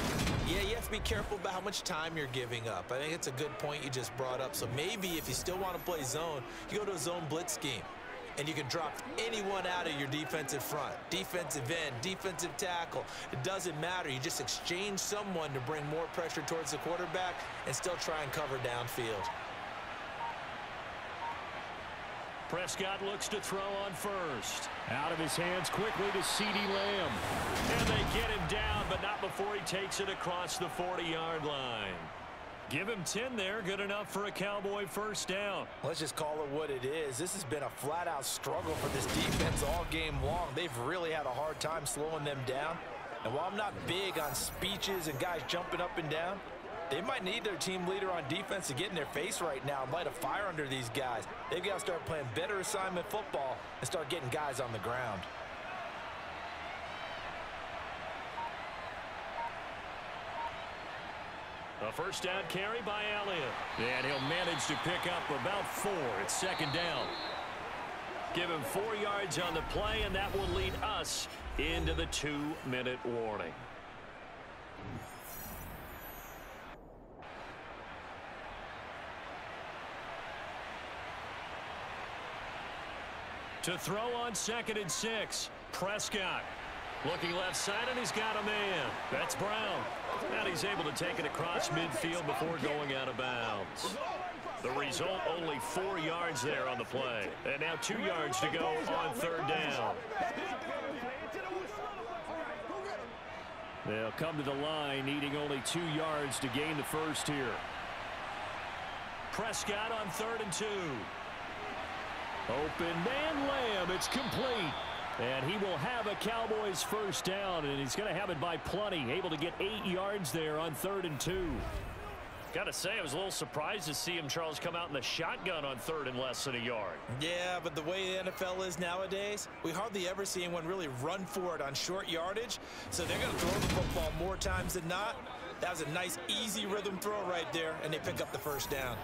Yeah, you have to be careful about how much time you're giving up. I think it's a good point you just brought up. So maybe if you still want to play zone, you go to a zone blitz scheme. And you can drop anyone out of your defensive front. Defensive end, defensive tackle. It doesn't matter. You just exchange someone to bring more pressure towards the quarterback and still try and cover downfield. Prescott looks to throw on first. Out of his hands quickly to CeeDee Lamb. And they get him down, but not before he takes it across the 40-yard line. Give him 10 there. Good enough for a Cowboy first down. Let's just call it what it is. This has been a flat-out struggle for this defense all game long. They've really had a hard time slowing them down. And while I'm not big on speeches and guys jumping up and down, they might need their team leader on defense to get in their face right now and light a fire under these guys. They've got to start playing better assignment football and start getting guys on the ground. A first down carry by Elliott. And he'll manage to pick up about 4. It's second down. Give him 4 yards on the play, and that will lead us into the 2-minute warning. To throw on 2nd and 6, Prescott. Looking left side, and he's got a man. That's Brown. And he's able to take it across midfield before going out of bounds. The result, only 4 yards there on the play. And now 2 yards to go on 3rd down. They'll come to the line, needing only 2 yards to gain the first here. Prescott on 3rd and 2. Open man Lamb. It's complete. And he will have a Cowboys first down, and he's going to have it by plenty. Able to get 8 yards there on 3rd and 2. Got to say, I was a little surprised to see him, Charles, come out in the shotgun on 3rd and less than a yard. Yeah, but the way the NFL is nowadays, we hardly ever see anyone really run for it on short yardage. So they're going to throw the football more times than not. That was a nice, easy rhythm throw right there, and they pick up the first down.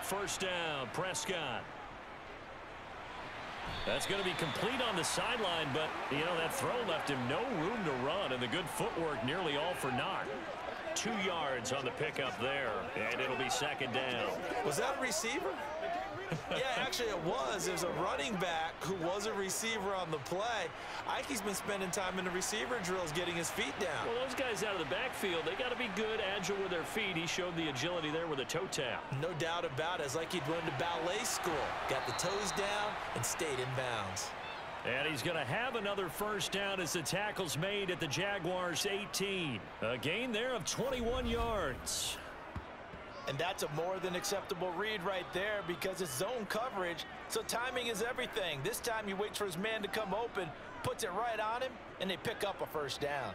First down, Prescott. That's going to be complete on the sideline, but, you know, that throw left him no room to run, and the good footwork nearly all for naught. 2 yards on the pickup there, and it'll be second down. Was that a receiver? Yeah, actually it was. There's a running back who was a receiver on the play. Ike's been spending time in the receiver drills getting his feet down. Well, those guys out of the backfield, they got to be good, agile with their feet. He showed the agility there with a toe tap. No doubt about it. It's like he'd run to ballet school. Got the toes down and stayed in bounds. And he's going to have another first down as the tackle's made at the Jaguars' 18. A gain there of 21 yards. And that's a more than acceptable read right there because it's zone coverage, so timing is everything. This time he waits for his man to come open, puts it right on him, and they pick up a first down.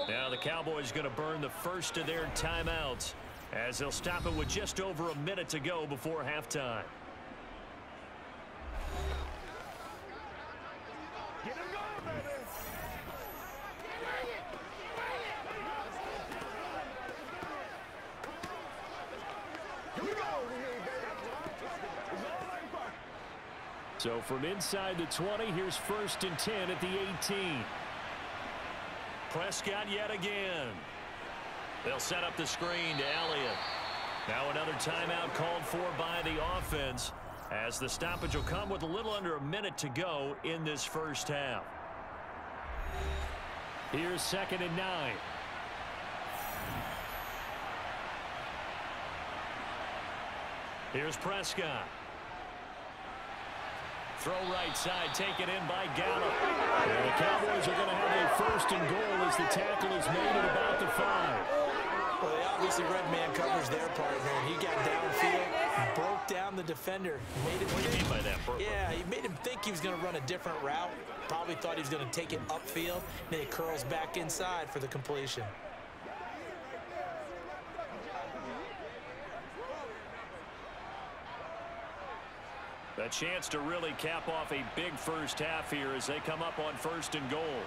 Now the Cowboys going to burn the first of their timeouts as they'll stop it with just over a minute to go before halftime. Get him going, baby. Here we go, baby. It's all right back. So from inside the 20, here's 1st and 10 at the 18. Prescott yet again. They'll set up the screen to Elliott. Now another timeout called for by the offense as the stoppage will come with a little under a minute to go in this first half. Here's 2nd and 9. Here's Prescott. Throw right side, taken in by Gallup. And the Cowboys are going to have a 1st and goal as the tackle is made at about the 5. Well, they obviously red man covers their partner, and he got downfield, broke down the defender. Made him What do you mean by that, Bert? Yeah, he made him think he was going to run a different route. Probably thought he was going to take it upfield. Then he curls back inside for the completion. A chance to really cap off a big first half here as they come up on 1st and goal.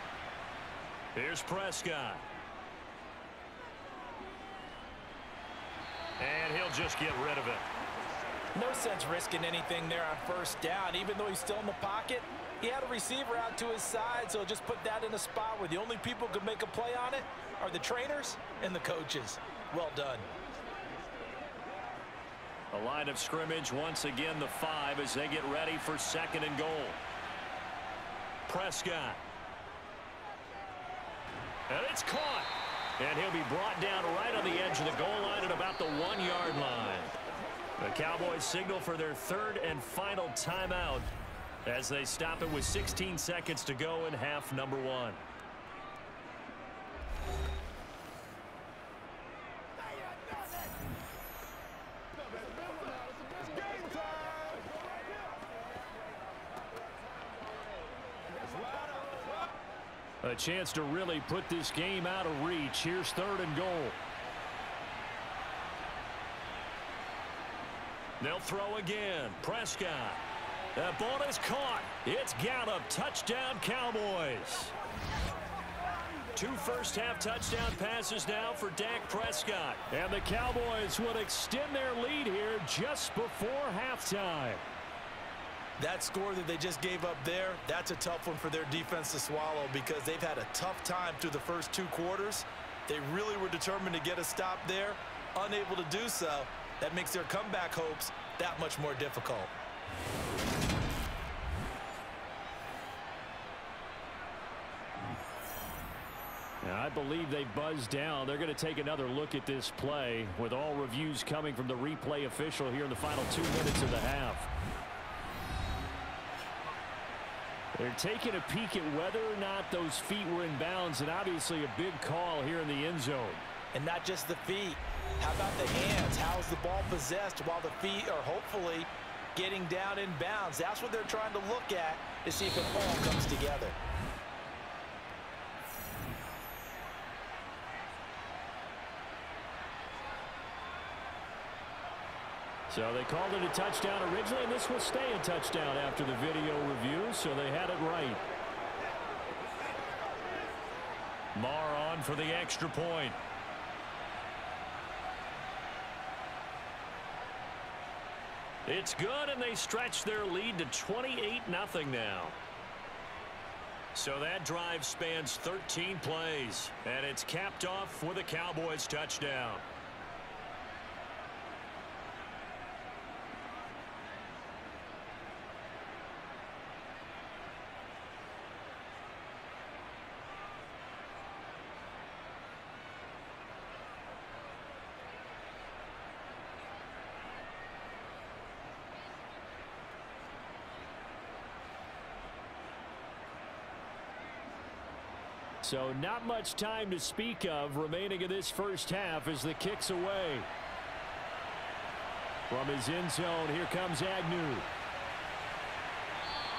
Here's Prescott. And he'll just get rid of it. No sense risking anything there on 1st down. Even though he's still in the pocket, he had a receiver out to his side, so just put that in a spot where the only people who could make a play on it are the trainers and the coaches. Well done. A line of scrimmage, once again the 5 as they get ready for 2nd and goal. Prescott. And it's caught. And he'll be brought down right on the edge of the goal line at about the 1-yard line. The Cowboys signal for their 3rd and final timeout as they stop it with 16 seconds to go in half number 1. A chance to really put this game out of reach. Here's 3rd and goal. They'll throw again. Prescott. That ball is caught. It's Gallup. Touchdown, Cowboys. 2 first-half touchdown passes now for Dak Prescott. And the Cowboys will extend their lead here just before halftime. That score that they just gave up there, that's a tough one for their defense to swallow because they've had a tough time through the first 2 quarters. They really were determined to get a stop there, unable to do so. That makes their comeback hopes that much more difficult. Now, I believe they buzzed down. They're going to take another look at this play with all reviews coming from the replay official here in the final 2 minutes of the half. They're taking a peek at whether or not those feet were in bounds, and obviously a big call here in the end zone. And not just the feet. How about the hands? How is the ball possessed while the feet are hopefully getting down in bounds? That's what they're trying to look at to see if it all comes together. So they called it a touchdown originally, and this will stay a touchdown after the video review, so they had it right. Marr on for the extra point. It's good, and they stretch their lead to 28-0 now. So that drive spans 13 plays, and it's capped off with a Cowboys touchdown. So not much time to speak of remaining in this first half as the kick's away. From his end zone, here comes Agnew.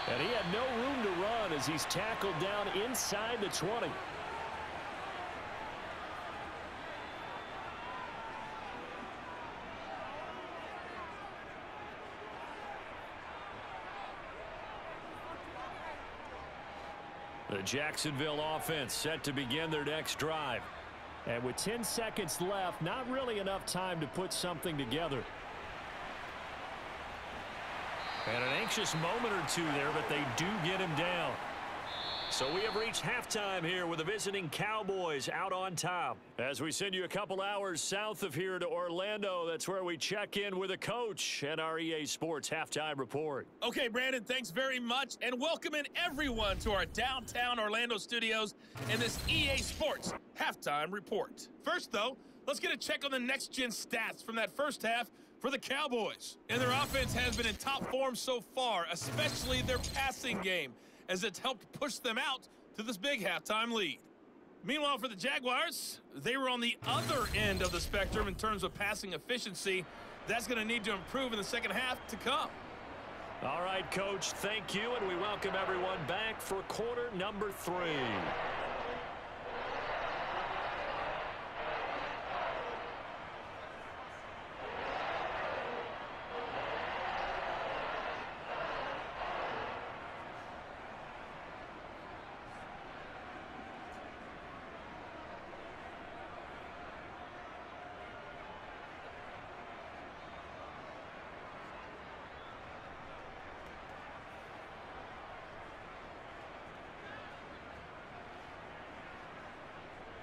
And he had no room to run as he's tackled down inside the 20. The Jacksonville offense set to begin their next drive. And with 10 seconds left, not really enough time to put something together. And an anxious moment or two there, but they do get him down. So we have reached halftime here with the visiting Cowboys out on top. As we send you a couple hours south of here to Orlando, that's where we check in with a coach and our EA Sports Halftime Report. Okay, Brandon, thanks very much, and welcome in everyone to our downtown Orlando studios and this EA Sports Halftime Report. First, though, let's get a check on the next-gen stats from that first half for the Cowboys. And their offense has been in top form so far, especially their passing game, as it's helped push them out to this big halftime lead. Meanwhile, for the Jaguars, they were on the other end of the spectrum in terms of passing efficiency. That's going to need to improve in the second half to come. All right, Coach, thank you, and we welcome everyone back for quarter number 3.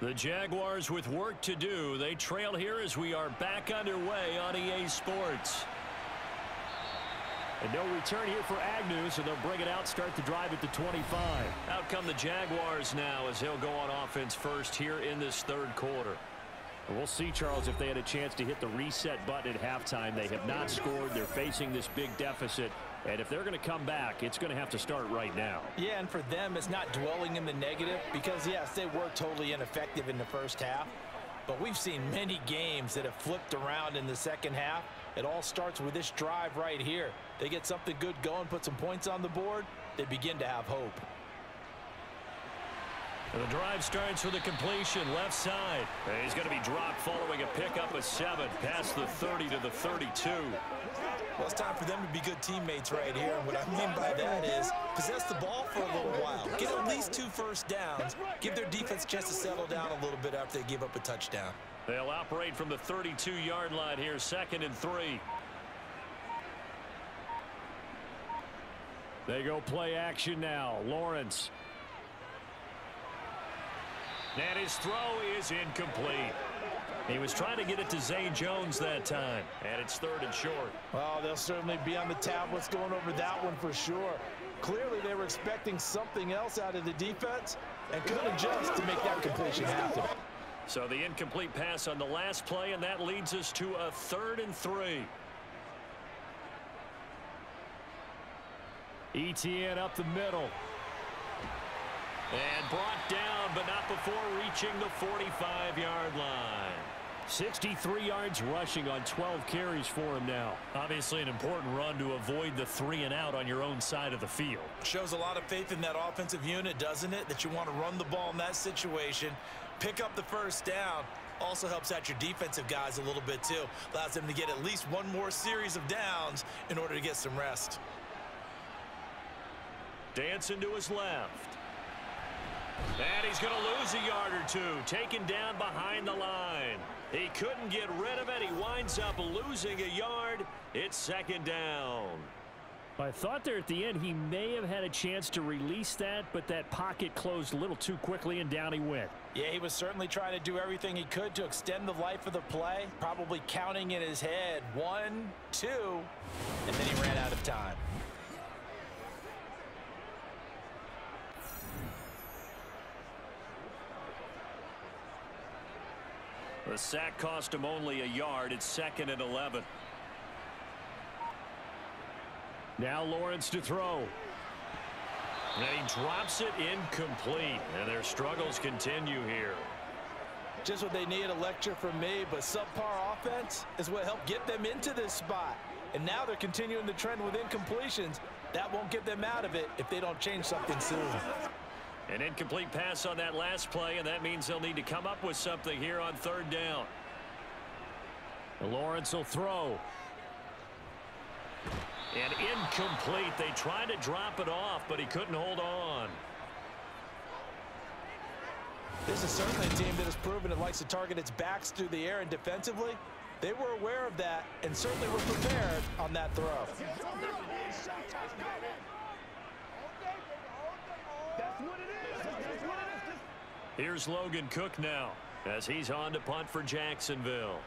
The Jaguars with work to do. They trail here as we are back underway on EA Sports. And no return here for Agnew, so they'll bring it out, start the drive at the 25. Out come the Jaguars now as they'll go on offense first here in this third quarter. And we'll see, Charles, if they had a chance to hit the reset button at halftime. They have not scored. They're facing this big deficit. And if they're going to come back, it's going to have to start right now. Yeah, and for them, it's not dwelling in the negative because, yes, they were totally ineffective in the first half. But we've seen many games that have flipped around in the second half. It all starts with this drive right here. They get something good going, put some points on the board, they begin to have hope. And the drive starts with a completion left side. And he's going to be dropped following a pickup of 7 past the 30 to the 32. Well, it's time for them to be good teammates right here. And what I mean by that is possess the ball for a little while. Get at least 2 first downs. Give their defense a chance to settle down a little bit after they give up a touchdown. They'll operate from the 32-yard line here, 2nd and 3. They go play action now. Lawrence. And his throw is incomplete. He was trying to get it to Zay Jones that time, and it's 3rd and short. Well, they'll certainly be on the tablets going over that one for sure. Clearly, they were expecting something else out of the defense and couldn't adjust to make that completion happen. So the incomplete pass on the last play, and that leads us to a 3rd and 3. ETN up the middle. And brought down, but not before reaching the 45-yard line. 63 yards rushing on 12 carries for him now. Obviously an important run to avoid the 3 and out on your own side of the field. Shows a lot of faith in that offensive unit, doesn't it? That you want to run the ball in that situation, pick up the first down. Also helps out your defensive guys a little bit too. Allows them to get at least one more series of downs in order to get some rest. Dancing to his left. And he's going to lose a yard or 2, taken down behind the line. He couldn't get rid of it. He winds up losing a yard. It's 2nd down. I thought there at the end he may have had a chance to release that, but that pocket closed a little too quickly, and down he went. Yeah, he was certainly trying to do everything he could to extend the life of the play, probably counting in his head 1, 2, and then he ran out of time. The sack cost him only a yard. It's 2nd and 11. Now Lawrence to throw. And he drops it incomplete, and their struggles continue here. Just what they need, a lecture from me, but subpar offense is what helped get them into this spot. And now they're continuing the trend with incompletions. That won't get them out of it if they don't change something soon. An incomplete pass on that last play, and that means they'll need to come up with something here on third down. Lawrence will throw. And incomplete. They tried to drop it off, but he couldn't hold on. This is certainly a team that has proven it likes to target its backs through the air, and defensively, they were aware of that and certainly were prepared on that throw. Here's Logan Cook now as he's on to punt for Jacksonville.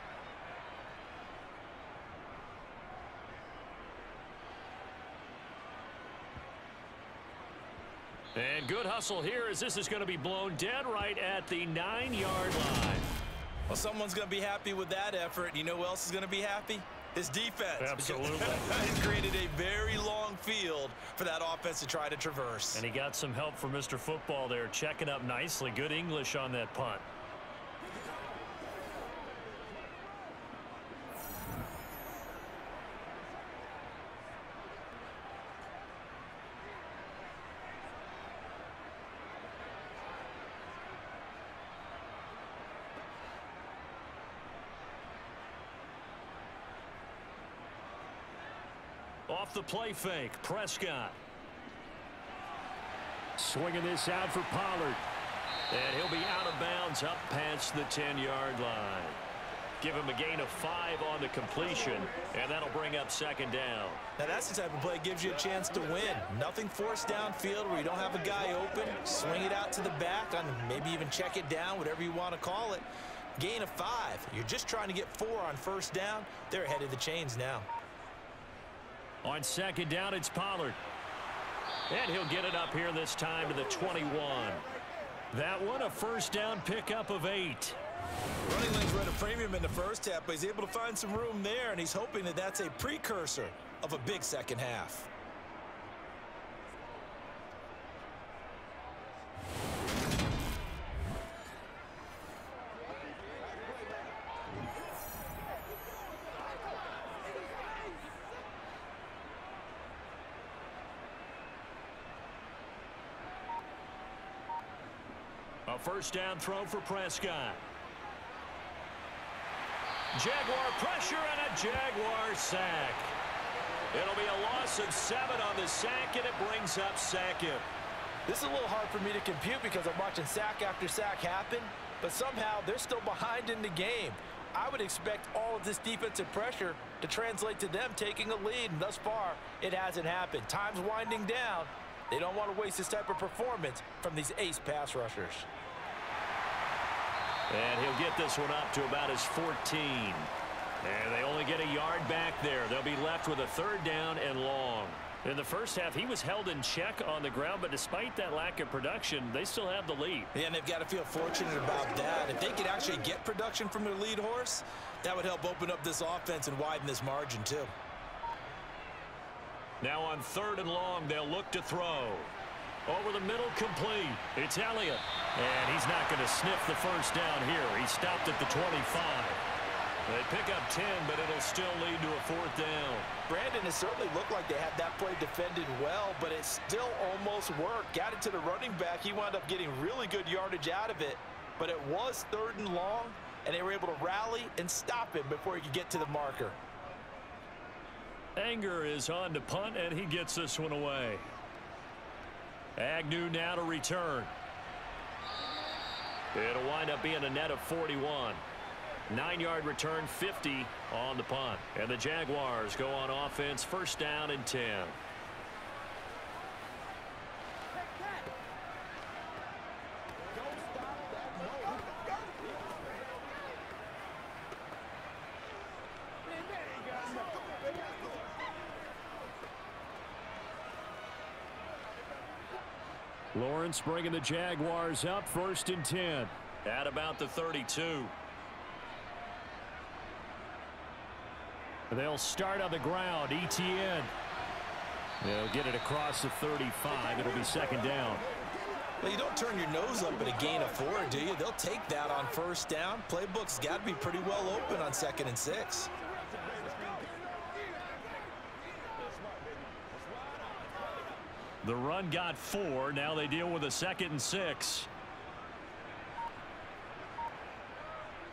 And good hustle here as this is going to be blown dead right at the 9-yard line. Well, someone's going to be happy with that effort. You know who else is going to be happy? His defense. Absolutely. It created a very long field for that offense to try to traverse. And he got some help from Mr. Football there, checking up nicely. Good English on that punt. Off the play fake, Prescott. Swinging this out for Pollard. And he'll be out of bounds up past the 10-yard line. Give him a gain of 5 on the completion, and that'll bring up second down. Now that's the type of play that gives you a chance to win. Nothing forced downfield where you don't have a guy open. Swing it out to the back, and maybe even check it down, whatever you want to call it. Gain of 5. You're just trying to get 4 on first down. They're ahead of the chains now. On second down, it's Pollard. And he'll get it up here this time to the 21. That one, a first down pickup of 8. Running lanes were at a premium in the first half, but he's able to find some room there, and he's hoping that that's a precursor of a big second half. A first down throw for Prescott. Jaguar pressure and a Jaguar sack. It'll be a loss of 7 on the sack, and it brings up second. This is a little hard for me to compute because I'm watching sack after sack happen, but somehow they're still behind in the game. I would expect all of this defensive pressure to translate to them taking a lead, and thus far, it hasn't happened. Time's winding down. They don't want to waste this type of performance from these ace pass rushers. And he'll get this one up to about his 14. And they only get a yard back there. They'll be left with a third down and long. In the first half, he was held in check on the ground, but despite that lack of production, they still have the lead. Yeah, and they've got to feel fortunate about that. If they could actually get production from their lead horse, that would help open up this offense and widen this margin too. Now on third and long, they'll look to throw. Over the middle, complete. It's Elliott. And he's not going to sniff the first down here. He stopped at the 25. They pick up 10, but it'll still lead to a fourth down. Brandon, it certainly looked like they had that play defended well, but it still almost worked. Got it to the running back. He wound up getting really good yardage out of it, but it was third and long, and they were able to rally and stop him before he could get to the marker. Anger is on to punt, and he gets this one away. Agnew now to return. It'll wind up being a net of 41. 9-yard return, 50 on the punt. And the Jaguars go on offense, first down and 10. Lawrence bringing the Jaguars up, first and 10. At about the 32. They'll start on the ground. ETN. They'll get it across the 35. It'll be second down. Well, you don't turn your nose up at a gain of 4, do you? They'll take that on first down. Playbook's got to be pretty well open on 2nd and 6. The run got 4. Now they deal with a 2nd and 6.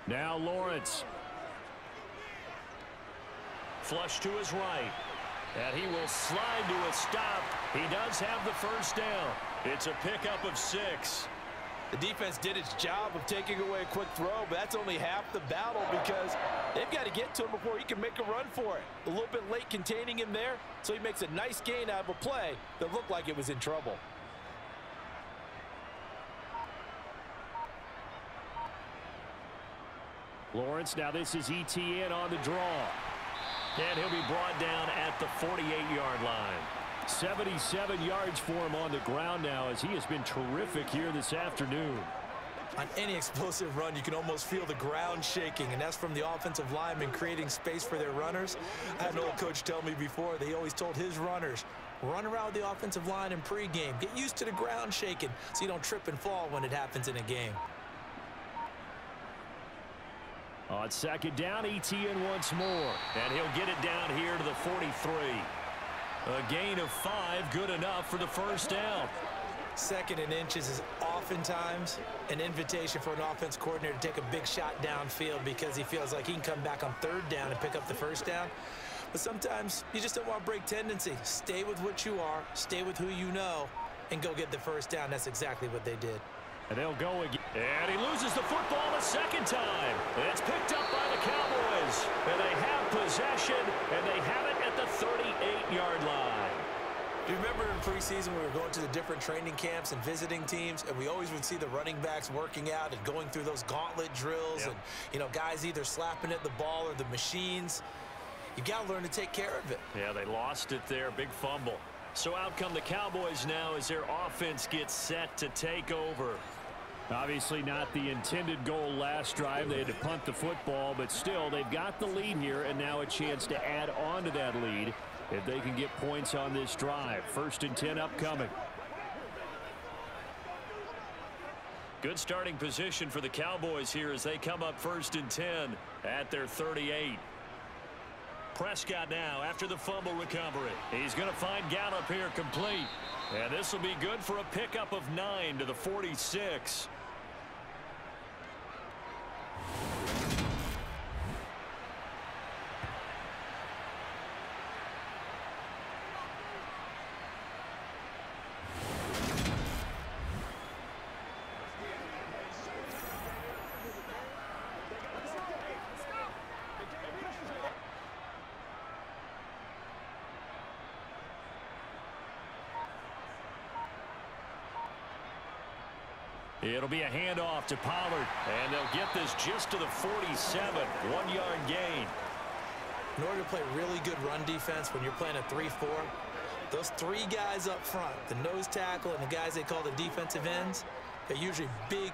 Now Lawrence. Flush to his right. And he will slide to a stop. He does have the first down. It's a pickup of 6. The defense did its job of taking away a quick throw, but that's only half the battle because they've got to get to him before he can make a run for it. A little bit late containing him there, so he makes a nice gain out of a play that looked like it was in trouble. Lawrence, now this is ETN on the draw. And he'll be brought down at the 48-yard line. 77 yards for him on the ground now as he has been terrific here this afternoon. On any explosive run, you can almost feel the ground shaking, and that's from the offensive linemen creating space for their runners. I had an old coach tell me before, they always told his runners, run around the offensive line in pregame. Get used to the ground shaking so you don't trip and fall when it happens in a game. On second down, ETN once more. And he'll get it down here to the 43. A gain of 5, good enough for the first down. 2nd and inches is oftentimes an invitation for an offense coordinator to take a big shot downfield because he feels like he can come back on 3rd down and pick up the first down. But sometimes you just don't want to break tendency. Stay with what you are, stay with who you know, and go get the first down. That's exactly what they did. And they'll go again. And he loses the football a second time. It's picked up by the Cowboys. And they have possession, and they have it at the 38-yard line. Do you remember in preseason we were going to the different training camps and visiting teams, and we always would see the running backs working out and going through those gauntlet drills, and, you know, guys either slapping at the ball or the machines. You got to learn to take care of it. Yeah, they lost it there. Big fumble. So out come the Cowboys now as their offense gets set to take over. Obviously not the intended goal last drive. They had to punt the football, but still they've got the lead here and now a chance to add on to that lead if they can get points on this drive. 1st and 10 upcoming. Good starting position for the Cowboys here as they come up 1st and 10 at their 38. Prescott now after the fumble recovery. He's going to find Gallup here complete. And this will be good for a pickup of 9 to the 46. It'll be a handoff to Pollard, and they'll get this just to the 47. 1-yard gain. In order to play really good run defense when you're playing a 3-4, those 3 guys up front, the nose tackle and the guys they call the defensive ends, they're usually big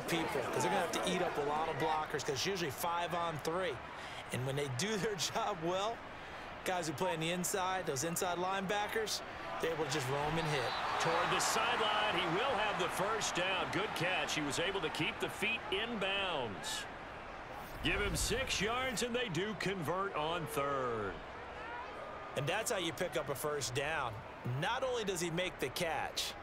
people because they're going to have to eat up a lot of blockers because it's usually 5-on-3. And when they do their job well, guys who play on the inside, those inside linebackers, they're able to just roam and hit. Toward the sideline, he will have the first down. Good catch. He was able to keep the feet in bounds. Give him 6 yards, and they do convert on 3rd. And that's how you pick up a first down. Not only does he make the catch,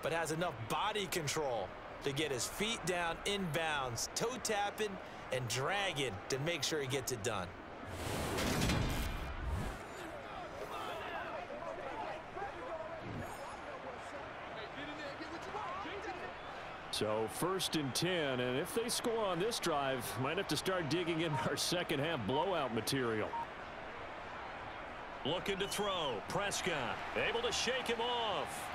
but has enough body control to get his feet down in bounds, toe tapping and dragging to make sure he gets it done. So 1st and 10, and if they score on this drive, might have to start digging in our second half blowout material. Looking to throw. Prescott able to shake him off.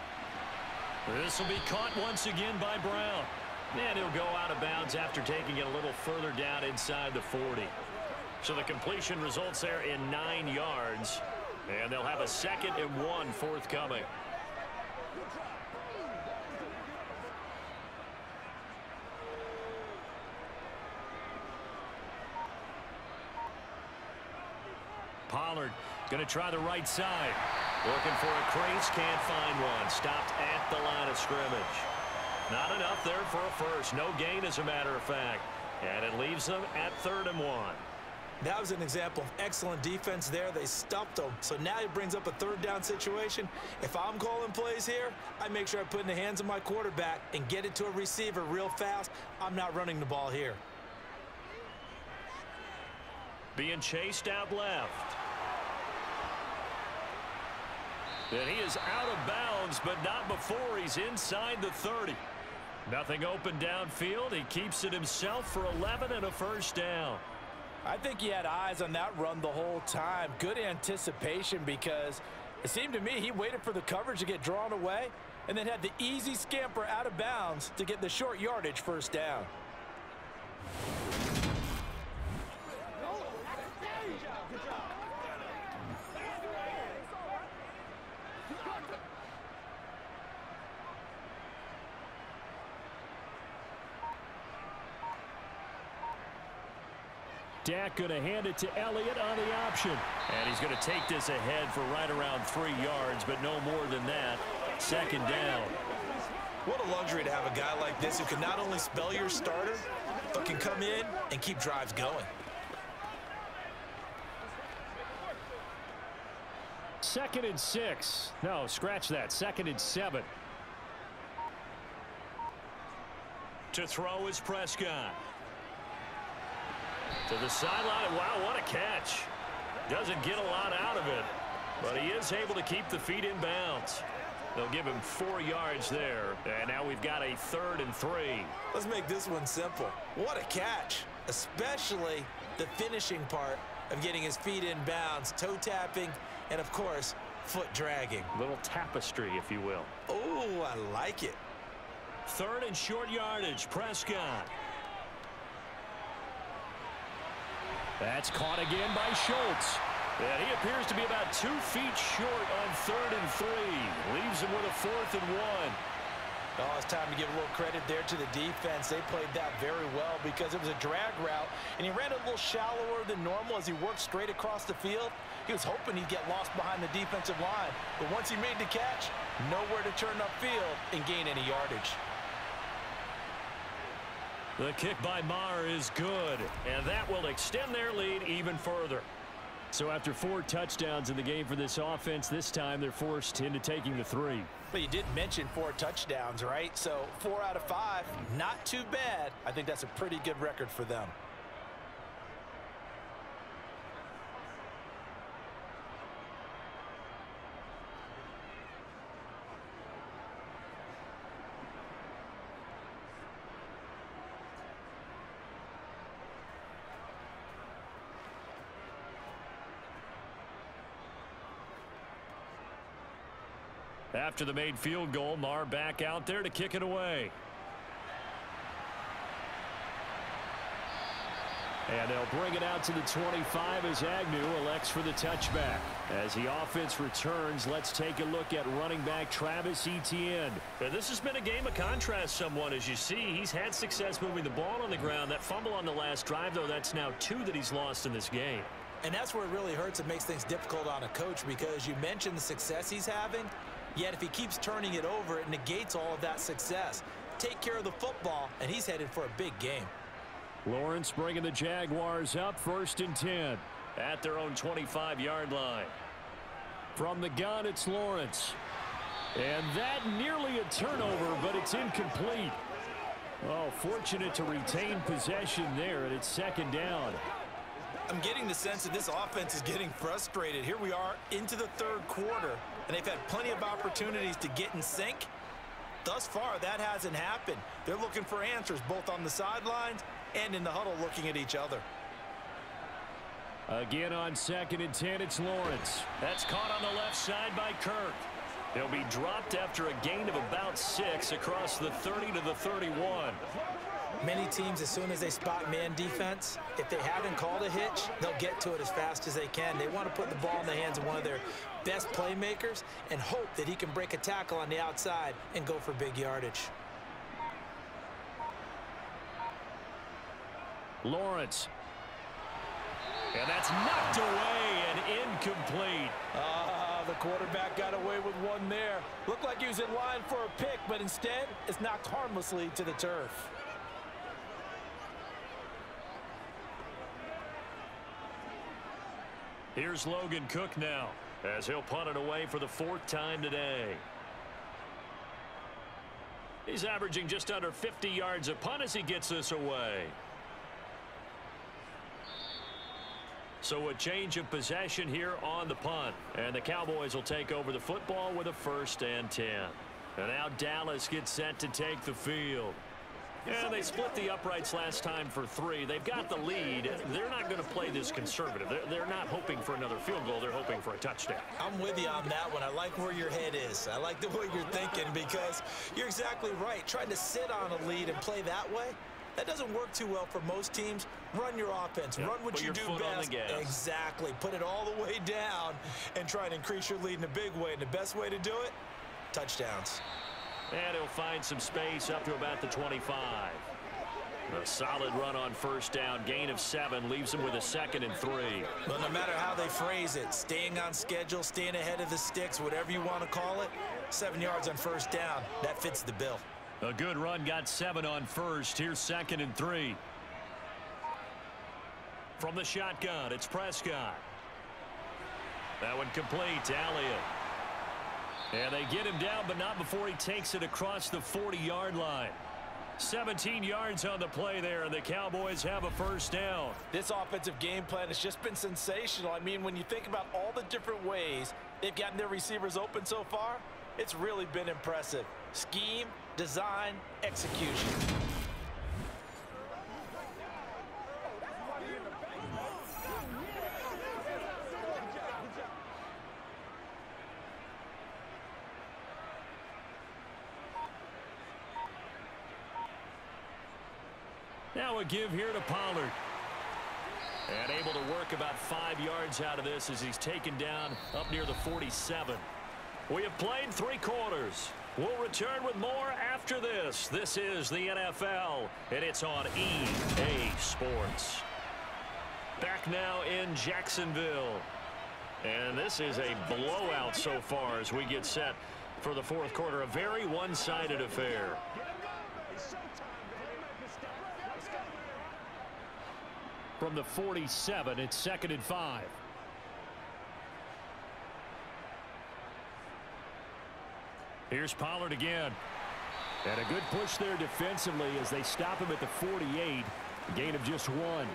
This will be caught once again by Brown. And he'll go out of bounds after taking it a little further down inside the 40. So the completion results there in 9 yards. And they'll have a 2nd and 1 forthcoming. Pollard going to try the right side. Looking for a crease, can't find one. Stopped at the line of scrimmage. Not enough there for a first. No gain, as a matter of fact. And it leaves them at 3rd and 1. That was an example of excellent defense there. They stuffed him. So now he brings up a 3rd down situation. If I'm calling plays here, I make sure I put it in the hands of my quarterback and get it to a receiver real fast. I'm not running the ball here. Being chased out left. And he is out of bounds, but not before he's inside the 30. Nothing open downfield. He keeps it himself for 11 and a first down. I think he had eyes on that run the whole time. Good anticipation, because it seemed to me he waited for the coverage to get drawn away and then had the easy scamper out of bounds to get the short yardage first down. Dak going to hand it to Elliott on the option. And he's going to take this ahead for right around 3 yards, but no more than that. 2nd down. What a luxury to have a guy like this who can not only spell your starter, but can come in and keep drives going. 2nd and 6. No, scratch that. 2nd and 7. To throw is Prescott. To the sideline. Wow, what a catch. Doesn't get a lot out of it, but he is able to keep the feet in bounds. They'll give him 4 yards there, and now we've got a 3rd and 3. Let's make this one simple. What a catch, especially the finishing part of getting his feet in bounds, toe tapping, and of course, foot dragging. Little tapestry, if you will. Oh, I like it. 3rd and short yardage, Prescott. That's caught again by Schultz. And he appears to be about 2 feet short on 3rd and 3. Leaves him with a 4th and 1. Oh, it's time to give a little credit there to the defense. They played that very well because it was a drag route, and he ran a little shallower than normal as he worked straight across the field. He was hoping he'd get lost behind the defensive line, but once he made the catch, nowhere to turn upfield and gain any yardage. The kick by Maher is good, and that will extend their lead even further. So after 4 touchdowns in the game for this offense, this time they're forced into taking the 3. But you did mention 4 touchdowns, right? So 4 out of 5, not too bad. I think that's a pretty good record for them. After the made field goal, Maher back out there to kick it away. And they'll bring it out to the 25 as Agnew elects for the touchback. As the offense returns, let's take a look at running back Travis Etienne. And this has been a game of contrast somewhat. As you see, he's had success moving the ball on the ground. That fumble on the last drive, though, that's now 2 that he's lost in this game. And that's where it really hurts and makes things difficult on a coach, because you mentioned the success he's having. Yet if he keeps turning it over, it negates all of that success. Take care of the football, and he's headed for a big game. Lawrence bringing the Jaguars up, 1st and 10. At their own 25-yard line. From the gun, it's Lawrence. And that nearly a turnover, but it's incomplete. Oh, fortunate to retain possession there, and it's 2nd down. I'm getting the sense that this offense is getting frustrated. Here we are into the 3rd quarter, and they've had plenty of opportunities to get in sync. Thus far, that hasn't happened. They're looking for answers both on the sidelines and in the huddle, looking at each other. Again on 2nd and 10, it's Lawrence. That's caught on the left side by Kirk. He'll be dropped after a gain of about 6 across the 30 to the 31. Many teams, as soon as they spot man defense, if they haven't called a hitch, they'll get to it as fast as they can. They want to put the ball in the hands of one of their best playmakers and hope that he can break a tackle on the outside and go for big yardage. Lawrence. And that's knocked away and incomplete. the quarterback got away with one there. Looked like he was in line for a pick, but instead it's knocked harmlessly to the turf. Here's Logan Cook now, as he'll punt it away for the 4th time today. He's averaging just under 50 yards a punt as he gets this away. So a change of possession here on the punt. And the Cowboys will take over the football with a 1st and 10. And now Dallas gets set to take the field. And they split the uprights last time for 3. They've got the lead. They're not going to play this conservative. They're not hoping for another field goal. They're hoping for a touchdown. I'm with you on that one. I like where your head is. I like the way you're thinking because you're exactly right. Trying to sit on a lead and play that way, that doesn't work too well for most teams. Run your offense. Yep. Run what you do best. Exactly. Put it all the way down and try and increase your lead in a big way. And the best way to do it, touchdowns. And he'll find some space up to about the 25. A solid run on 1st down. Gain of 7 leaves him with a 2nd and 3. Well, no matter how they phrase it, staying on schedule, staying ahead of the sticks, whatever you want to call it, 7 yards on 1st down, that fits the bill. A good run, got 7 on 1st. Here's 2nd and 3. From the shotgun, it's Prescott. That one complete to Elliott. And they get him down, but not before he takes it across the 40-yard line. 17 yards on the play there, and the Cowboys have a 1st down. This offensive game plan has just been sensational. I mean, when you think about all the different ways they've gotten their receivers open so far, it's really been impressive. Scheme, design, execution. Now a give here to Pollard. And able to work about 5 yards out of this as he's taken down up near the 47. We have played 3 quarters. We'll return with more after this. This is the NFL, and it's on EA Sports. Back now in Jacksonville. And this is a blowout so far as we get set for the 4th quarter. A very one-sided affair. From the 47, it's 2nd and 5. Here's Pollard again. And a good push there defensively as they stop him at the 48. A gain of just 1.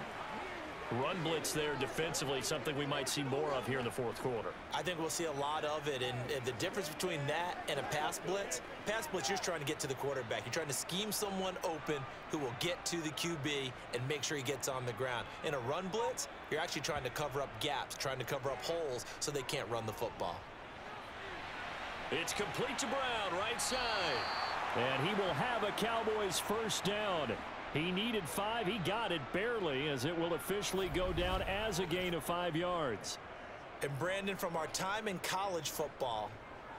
Run blitz there defensively, something we might see more of here in the 4th quarter. I think we'll see a lot of it, and the difference between that and a pass blitz, you're just trying to get to the quarterback. You're trying to scheme someone open who will get to the QB and make sure he gets on the ground. In a run blitz, you're actually trying to cover up gaps, trying to cover up holes so they can't run the football. It's complete to Brown, right side. And he will have a Cowboys 1st down. He needed 5. He got it barely as it will officially go down as a gain of 5 yards. And Brandon, from our time in college football,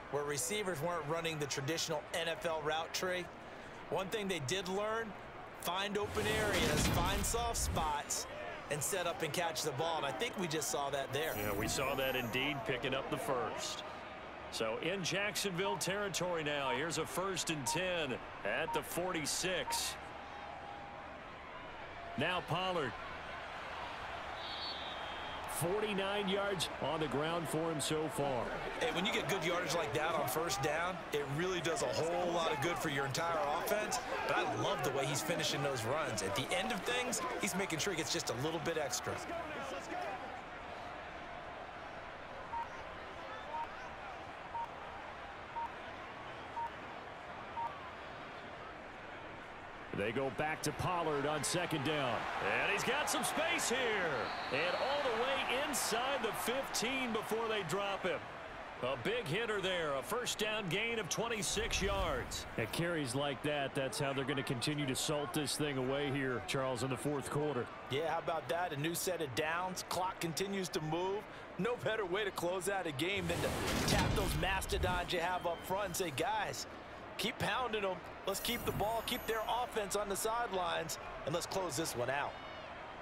where receivers weren't running the traditional NFL route tree, one thing they did learn, find open areas, find soft spots, and set up and catch the ball. And I think we just saw that there. Yeah, we saw that indeed, picking up the 1st. So in Jacksonville territory now. Here's a 1st and 10 at the 46. Now Pollard. 49 yards on the ground for him so far. Hey, when you get good yardage like that on 1st down, it really does a whole lot of good for your entire offense. But I love the way he's finishing those runs. At the end of things, he's making sure he gets just a little bit extra. They go back to Pollard on 2nd down. And he's got some space here. And all the way inside the 15 before they drop him. A big hitter there. A 1st down gain of 26 yards. At carries like that, that's how they're going to continue to salt this thing away here, Charles, in the 4th quarter. Yeah, how about that? A new set of downs. Clock continues to move. No better way to close out a game than to tap those mastodons you have up front and say, guys, keep pounding them. Let's keep the ball, keep their offense on the sidelines, and let's close this one out.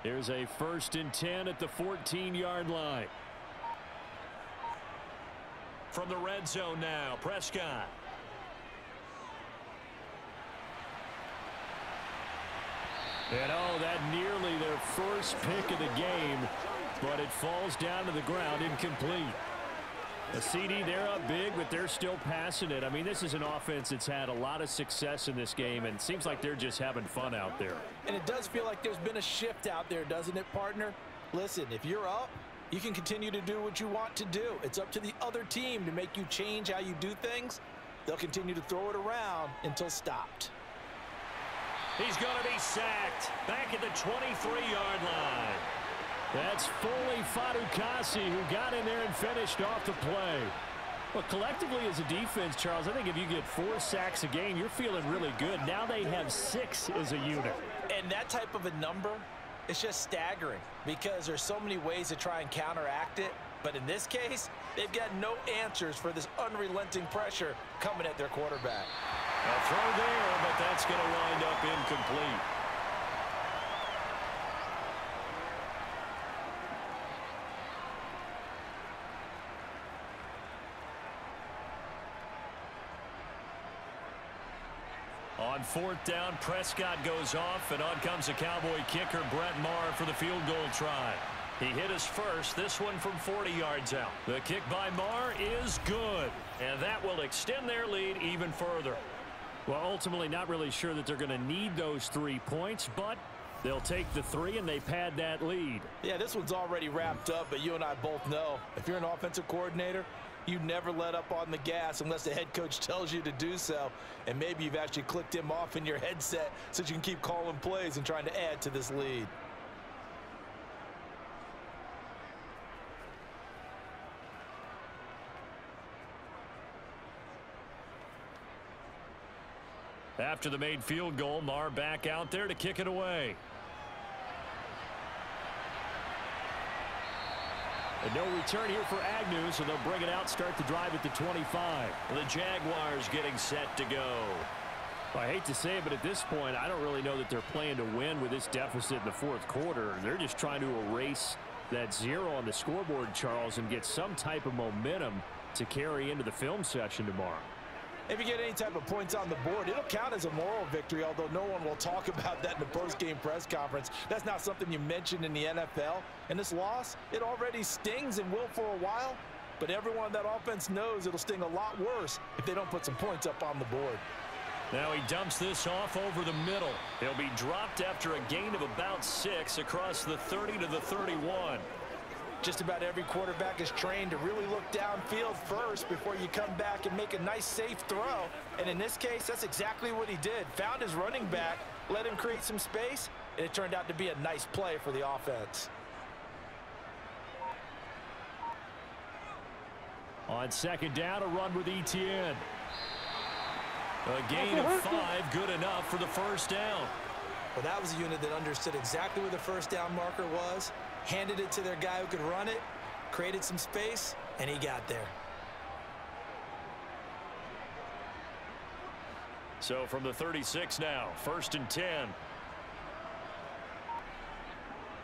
Here's a 1st and 10 at the 14-yard line. from the red zone now. Prescott. And that nearly their first pick of the game, but it falls down to the ground incomplete. A CD, they're up big, but they're still passing it. I mean, this is an offense that's had a lot of success in this game, and it seems like they're just having fun out there. And it does feel like there's been a shift out there, doesn't it, partner? Listen, if you're up, you can continue to do what you want to do. It's up to the other team to make you change how you do things. They'll continue to throw it around until stopped. He's going to be sacked back at the 23-yard line. That's Foley Fadukasi who got in there and finished off the play. Well, collectively as a defense, Charles, I think if you get 4 sacks a game, you're feeling really good. Now they have 6 as a unit. And that type of a number, it's just staggering because there's so many ways to try and counteract it. But in this case, they've got no answers for this unrelenting pressure coming at their quarterback. A throw there, but that's going to wind up incomplete. On 4th down, Prescott goes off, and on comes the Cowboy kicker, Brett Maher, for the field goal try. He hit his first, this one from 40 yards out. The kick by Maher is good, and that will extend their lead even further. Well, ultimately not really sure that they're going to need those 3 points, but they'll take the 3 and they pad that lead. Yeah, this one's already wrapped up, but you and I both know if you're an offensive coordinator, you never let up on the gas unless the head coach tells you to do so. And maybe you've actually clicked him off in your headset so you can keep calling plays and trying to add to this lead. After the made field goal, Maher back out there to kick it away. And no return here for Agnew, so they'll bring it out, start the drive at the 25. The Jaguars getting set to go. Well, I hate to say it, but at this point, I don't really know that they're playing to win with this deficit in the 4th quarter. They're just trying to erase that 0 on the scoreboard, Charles, and get some type of momentum to carry into the film session tomorrow. If you get any type of points on the board, it'll count as a moral victory, although no one will talk about that in the post-game press conference. That's not something you mentioned in the NFL. And this loss, it already stings and will for a while, but everyone on that offense knows it'll sting a lot worse if they don't put some points up on the board. Now he dumps this off over the middle. He'll be dropped after a gain of about 6 across the 30 to the 31. Just about every quarterback is trained to really look downfield first before you come back and make a nice, safe throw. And in this case, that's exactly what he did. Found his running back, let him create some space, and it turned out to be a nice play for the offense. On 2nd down, a run with Etienne. A gain of 5, good enough for the 1st down. Well, that was a unit that understood exactly where the 1st down marker was, handed it to their guy who could run it, created some space, and he got there. So from the 36 now, 1st and 10.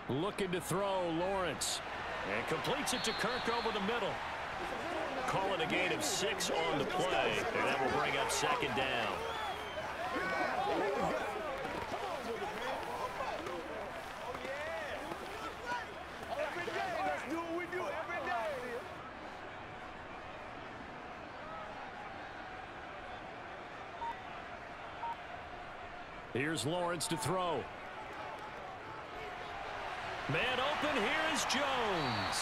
Looking to throw, Lawrence. And completes it to Kirk over the middle. Calling a gain of 6 on the play, and that will bring up 2nd down. Here's Lawrence to throw. Man open, here is Jones.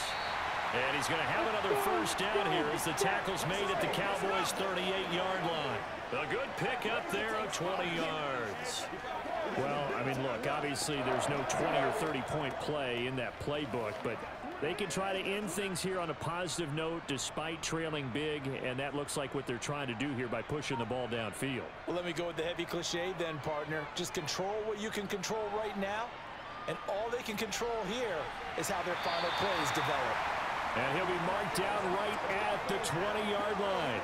And he's going to have another 1st down here as the tackle's made at the Cowboys' 38-yard line. A good pickup there of 20 yards. Well, I mean, look, obviously there's no 20 or 30-point play in that playbook, but they can try to end things here on a positive note despite trailing big, and that looks like what they're trying to do here by pushing the ball downfield. Well, let me go with the heavy cliche then, partner. Just control what you can control right now, and all they can control here is how their final plays develop. And he'll be marked down right at the 20-yard line.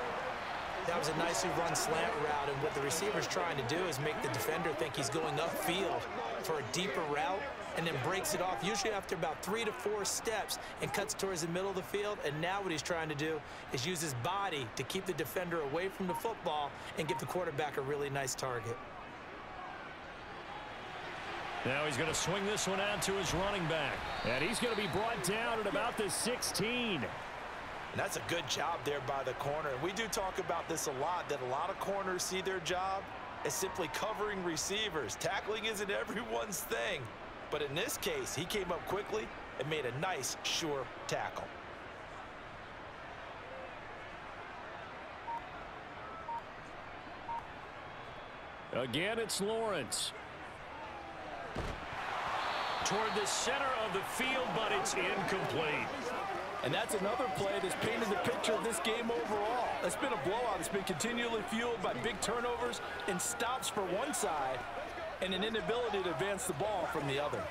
That was a nicely run slant route, and what the receiver's trying to do is make the defender think he's going upfield for a deeper route, and then breaks it off, usually after about 3 to 4 steps, and cuts towards the middle of the field. And now what he's trying to do is use his body to keep the defender away from the football and give the quarterback a really nice target. Now he's going to swing this one out to his running back. And he's going to be brought down at about the 16. And that's a good job there by the corner. And we do talk about this a lot, that a lot of corners see their job as simply covering receivers. Tackling isn't everyone's thing. But in this case, he came up quickly and made a nice, sure tackle. Again, it's Lawrence. Toward the center of the field, but it's incomplete. And that's another play that's painted the picture of this game overall. It's been a blowout. It's been continually fueled by big turnovers and stops for one side and an inability to advance the ball from the other.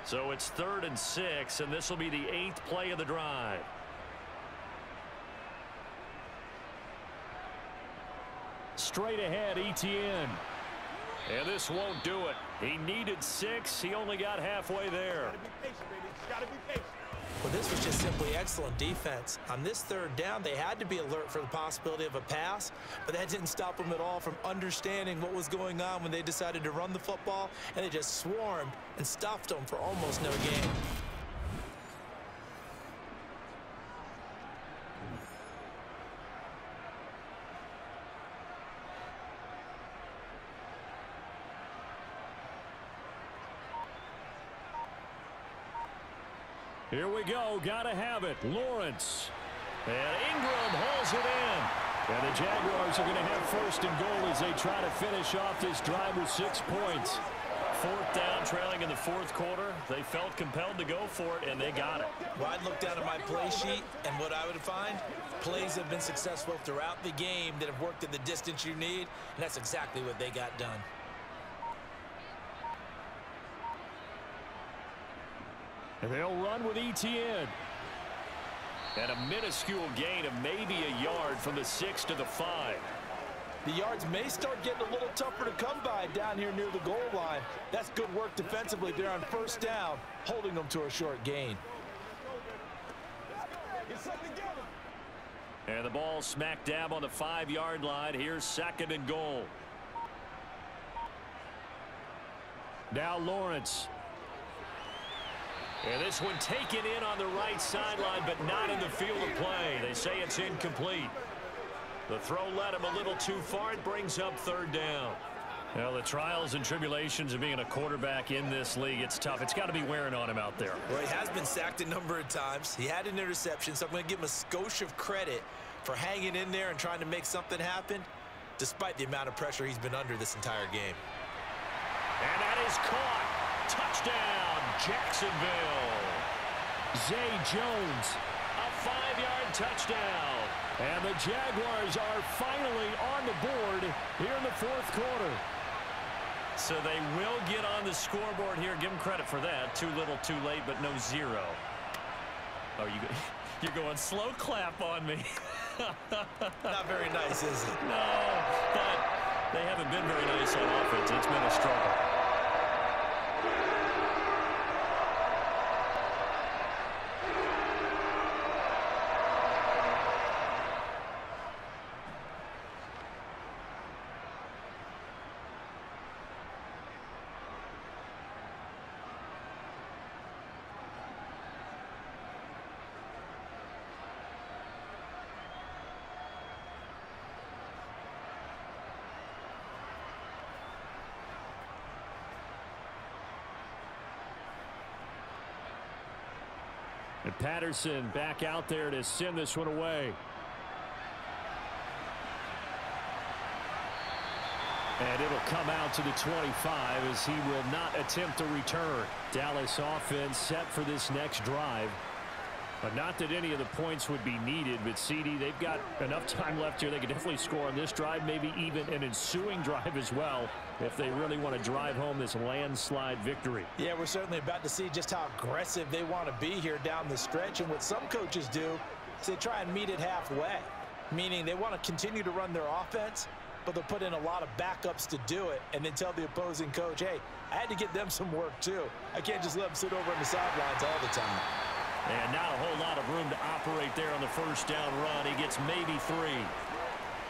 So it's 3rd and 6, and this will be the 8th play of the drive. Straight ahead, Etienne. And this won't do it. He needed 6. He only got halfway there. Well, this was just simply excellent defense. On this 3rd down, they had to be alert for the possibility of a pass, but that didn't stop them at all from understanding what was going on when they decided to run the football, and they just swarmed and stuffed them for almost no gain. Here we go. Gotta have it. Lawrence. And Ingram holds it in. And the Jaguars are going to have 1st and goal as they try to finish off this drive with 6 points. 4th down, trailing in the 4th quarter. They felt compelled to go for it, and they got it. Well, I'd look down at my play sheet, and what I would find, plays have been successful throughout the game that have worked at the distance you need, and that's exactly what they got done. And they'll run with Etienne. And a minuscule gain of maybe a yard from the 6 to the 5. The yards may start getting a little tougher to come by down here near the goal line. That's good work defensively there on 1st down, holding them to a short gain. And the ball smack dab on the 5-yard line. Here's 2nd and goal. Now Lawrence. And this one taken in on the right sideline, but not in the field of play. They say it's incomplete. The throw led him a little too far. It brings up 3rd down. Well, the trials and tribulations of being a quarterback in this league, it's tough. It's got to be wearing on him out there. Well, he has been sacked a number of times. He had an interception, so I'm going to give him a skosh of credit for hanging in there and trying to make something happen, despite the amount of pressure he's been under this entire game. And that is caught. Touchdown, Jacksonville. Zay Jones. A 5-yard touchdown. And the Jaguars are finally on the board here in the 4th quarter. So they will get on the scoreboard here. Give them credit for that. Too little, too late, but no 0. Oh, you're going slow clap on me. Not very nice, is it? No, but they haven't been very nice on offense. It's been a struggle. And Patterson back out there to send this one away. And it'll come out to the 25 as he will not attempt to return. Dallas offense set for this next drive. But not that any of the points would be needed, but CD, they've got enough time left here. They could definitely score on this drive, maybe even an ensuing drive as well, if they really want to drive home this landslide victory. Yeah, we're certainly about to see just how aggressive they want to be here down the stretch. And what some coaches do is they try and meet it halfway, meaning they want to continue to run their offense, but they'll put in a lot of backups to do it and then tell the opposing coach, hey, I had to get them some work too. I can't just let them sit over on the sidelines all the time. And not a whole lot of room to operate there on the first down run. He gets maybe 3.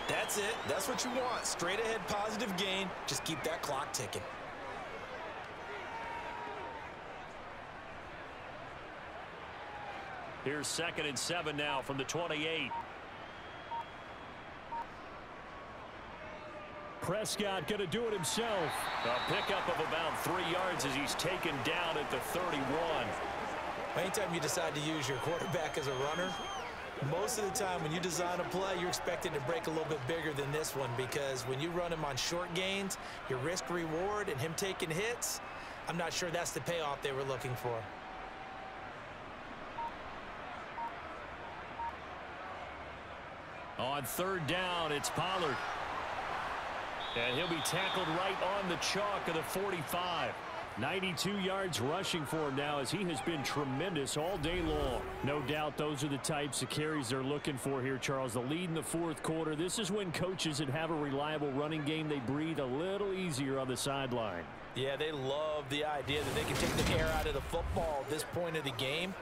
That's it. That's what you want. Straight ahead positive gain. Just keep that clock ticking. Here's 2nd and 7 now from the 28. Prescott going to do it himself. A pickup of about 3 yards as he's taken down at the 31. Anytime you decide to use your quarterback as a runner, most of the time when you design a play, you're expecting to break a little bit bigger than this one, because when you run him on short gains, your risk reward and him taking hits, I'm not sure that's the payoff they were looking for. On 3rd down, it's Pollard. And he'll be tackled right on the chalk of the 45. 92 yards rushing for him now, as he has been tremendous all day long. No doubt those are the types of carries they're looking for here, Charles. The lead in the 4th quarter. This is when coaches that have a reliable running game, they breathe a little easier on the sideline. Yeah, they love the idea that they can take the air out of the football at this point of the game.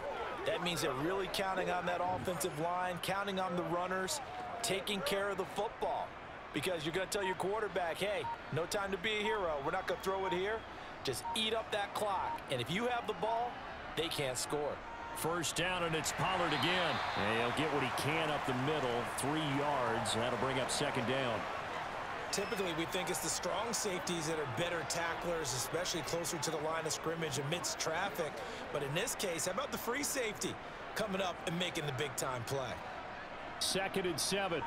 That means they're really counting on that offensive line, counting on the runners, taking care of the football. Because you're going to tell your quarterback, hey, no time to be a hero. We're not going to throw it here. Just eat up that clock. And if you have the ball, they can't score. 1st down, and it's Pollard again. And he'll get what he can up the middle, 3 yards. That'll bring up 2nd down. Typically, we think it's the strong safeties that are better tacklers, especially closer to the line of scrimmage amidst traffic. But in this case, how about the free safety coming up and making the big-time play? 2nd and 7.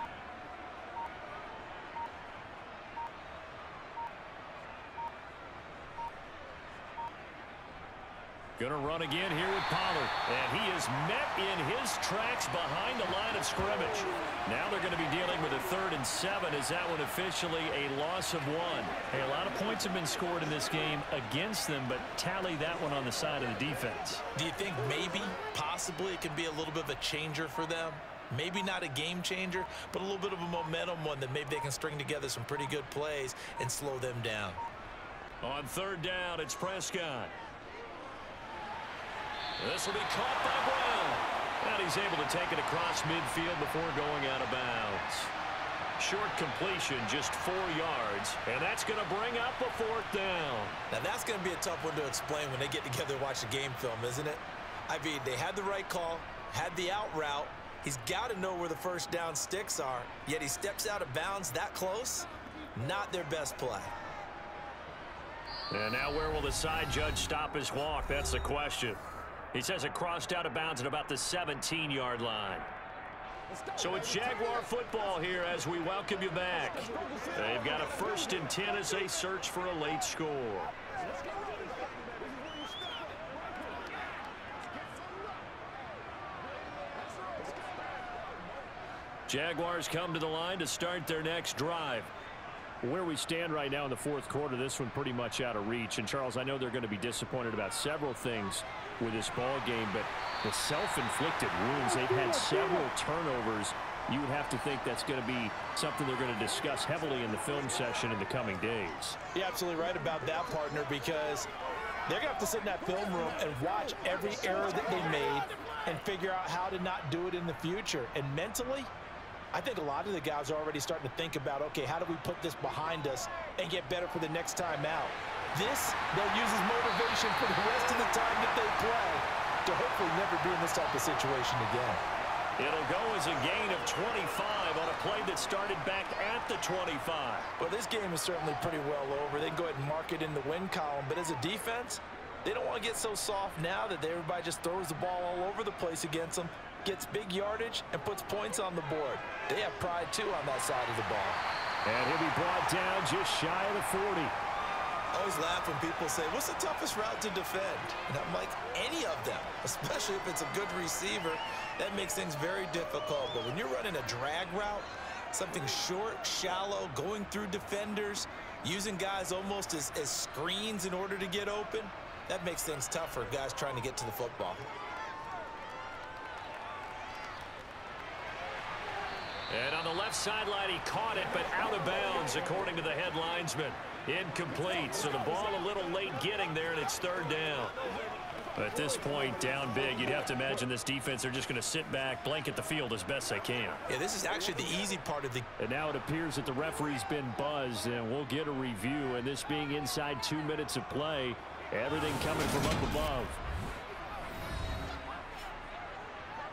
Going to run again here with Pollard. And he is met in his tracks behind the line of scrimmage. Now they're going to be dealing with a 3rd and 7. Is that one officially a loss of 1? Hey, a lot of points have been scored in this game against them, but tally that one on the side of the defense. Do you think maybe, possibly, it could be a little bit of a changer for them? Maybe not a game changer, but a little bit of a momentum one that maybe they can string together some pretty good plays and slow them down. On 3rd down, it's Prescott. This will be caught by Brown. And he's able to take it across midfield before going out of bounds. Short completion, just 4 yards. And that's going to bring up a 4th down. Now that's going to be a tough one to explain when they get together and watch the game film, isn't it? I mean, they had the right call, had the out route. He's got to know where the 1st down sticks are, yet he steps out of bounds that close. Not their best play. And now where will the side judge stop his walk? That's the question. He says it crossed out of bounds at about the 17-yard line. So it's Jaguar football here as we welcome you back. They've got a 1st and 10 as they search for a late score. Jaguars come to the line to start their next drive. Where we stand right now in the 4th quarter, this one pretty much out of reach. And, Charles, I know they're going to be disappointed about several things with this ball game, but the self-inflicted wounds, they've had several turnovers. You would have to think that's going to be something they're going to discuss heavily in the film session in the coming days. You're absolutely right about that, partner, because they're going to have to sit in that film room and watch every error that they made and figure out how to not do it in the future. And mentally, I think a lot of the guys are already starting to think about, okay, how do we put this behind us and get better for the next time out? This, they'll use as motivation for the rest of the time that they play to hopefully never be in this type of situation again. It'll go as a gain of 25 on a play that started back at the 25. Well, this game is certainly pretty well over. They can go ahead and mark it in the win column, but as a defense, they don't want to get so soft now that everybody just throws the ball all over the place against them, gets big yardage, and puts points on the board. They have pride, too, on that side of the ball. And he'll be brought down just shy of the 40. I always laugh when people say, what's the toughest route to defend? And I'm like, any of them, especially if it's a good receiver. That makes things very difficult. But when you're running a drag route, something short, shallow, going through defenders, using guys almost as screens in order to get open, that makes things tough for guys trying to get to the football. And on the left sideline, he caught it, but out of bounds, according to the head linesman. Incomplete, so the ball a little late getting there, and it's third down. At this point, down big, you'd have to imagine this defense are just going to sit back, blanket the field as best they can. Yeah, this is actually the easy part of the... And now it appears that the referee's been buzzed, and we'll get a review. And this being inside 2 minutes of play, everything coming from up above.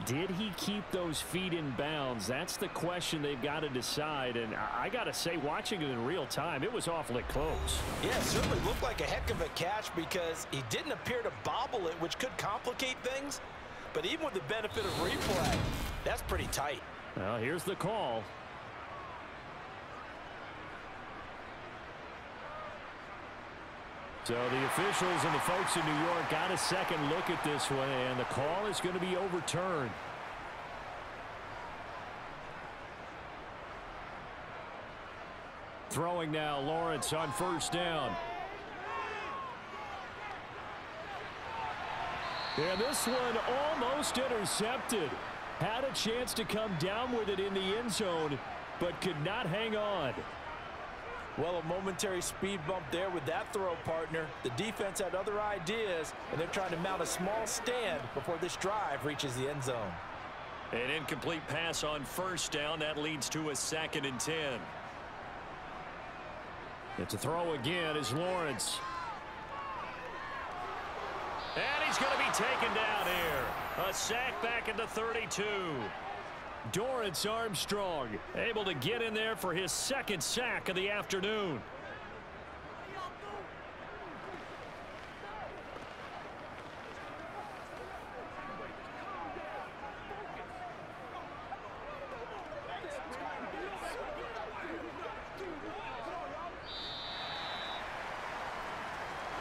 Did he keep those feet in bounds? That's the question they've got to decide. And I got to say, watching it in real time, it was awfully close. Yeah, it certainly looked like a heck of a catch because he didn't appear to bobble it, which could complicate things. But even with the benefit of replay, that's pretty tight. Well, here's the call. So the officials and the folks in New York got a second look at this one, and the call is going to be overturned. Throwing now, Lawrence on first down. And this one almost intercepted. Had a chance to come down with it in the end zone, but could not hang on. Well, a momentary speed bump there with that throw, partner. The defense had other ideas, and they're trying to mount a small stand before this drive reaches the end zone. An incomplete pass on first down. That leads to a 2nd and 10. It's a throw again is Lawrence. And he's going to be taken down here. A sack back at the 32. Dorrance Armstrong able to get in there for his 2nd sack of the afternoon.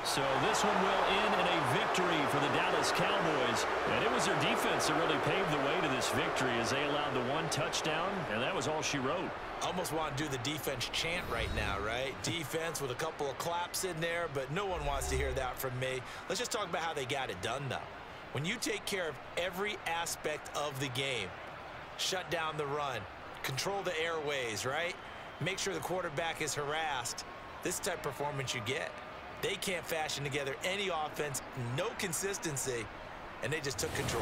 So this one will end in a victory for the Dallas Cowboys. And it was their defense that really paved the way to this victory as they allowed the 1 touchdown, and that was all she wrote. Almost want to do the defense chant right now, right? Defense with a couple of claps in there, but no one wants to hear that from me. Let's just talk about how they got it done, though. When you take care of every aspect of the game, shut down the run, control the airways, right? Make sure the quarterback is harassed. This type of performance you get. They can't fashion together any offense, no consistency, and they just took control.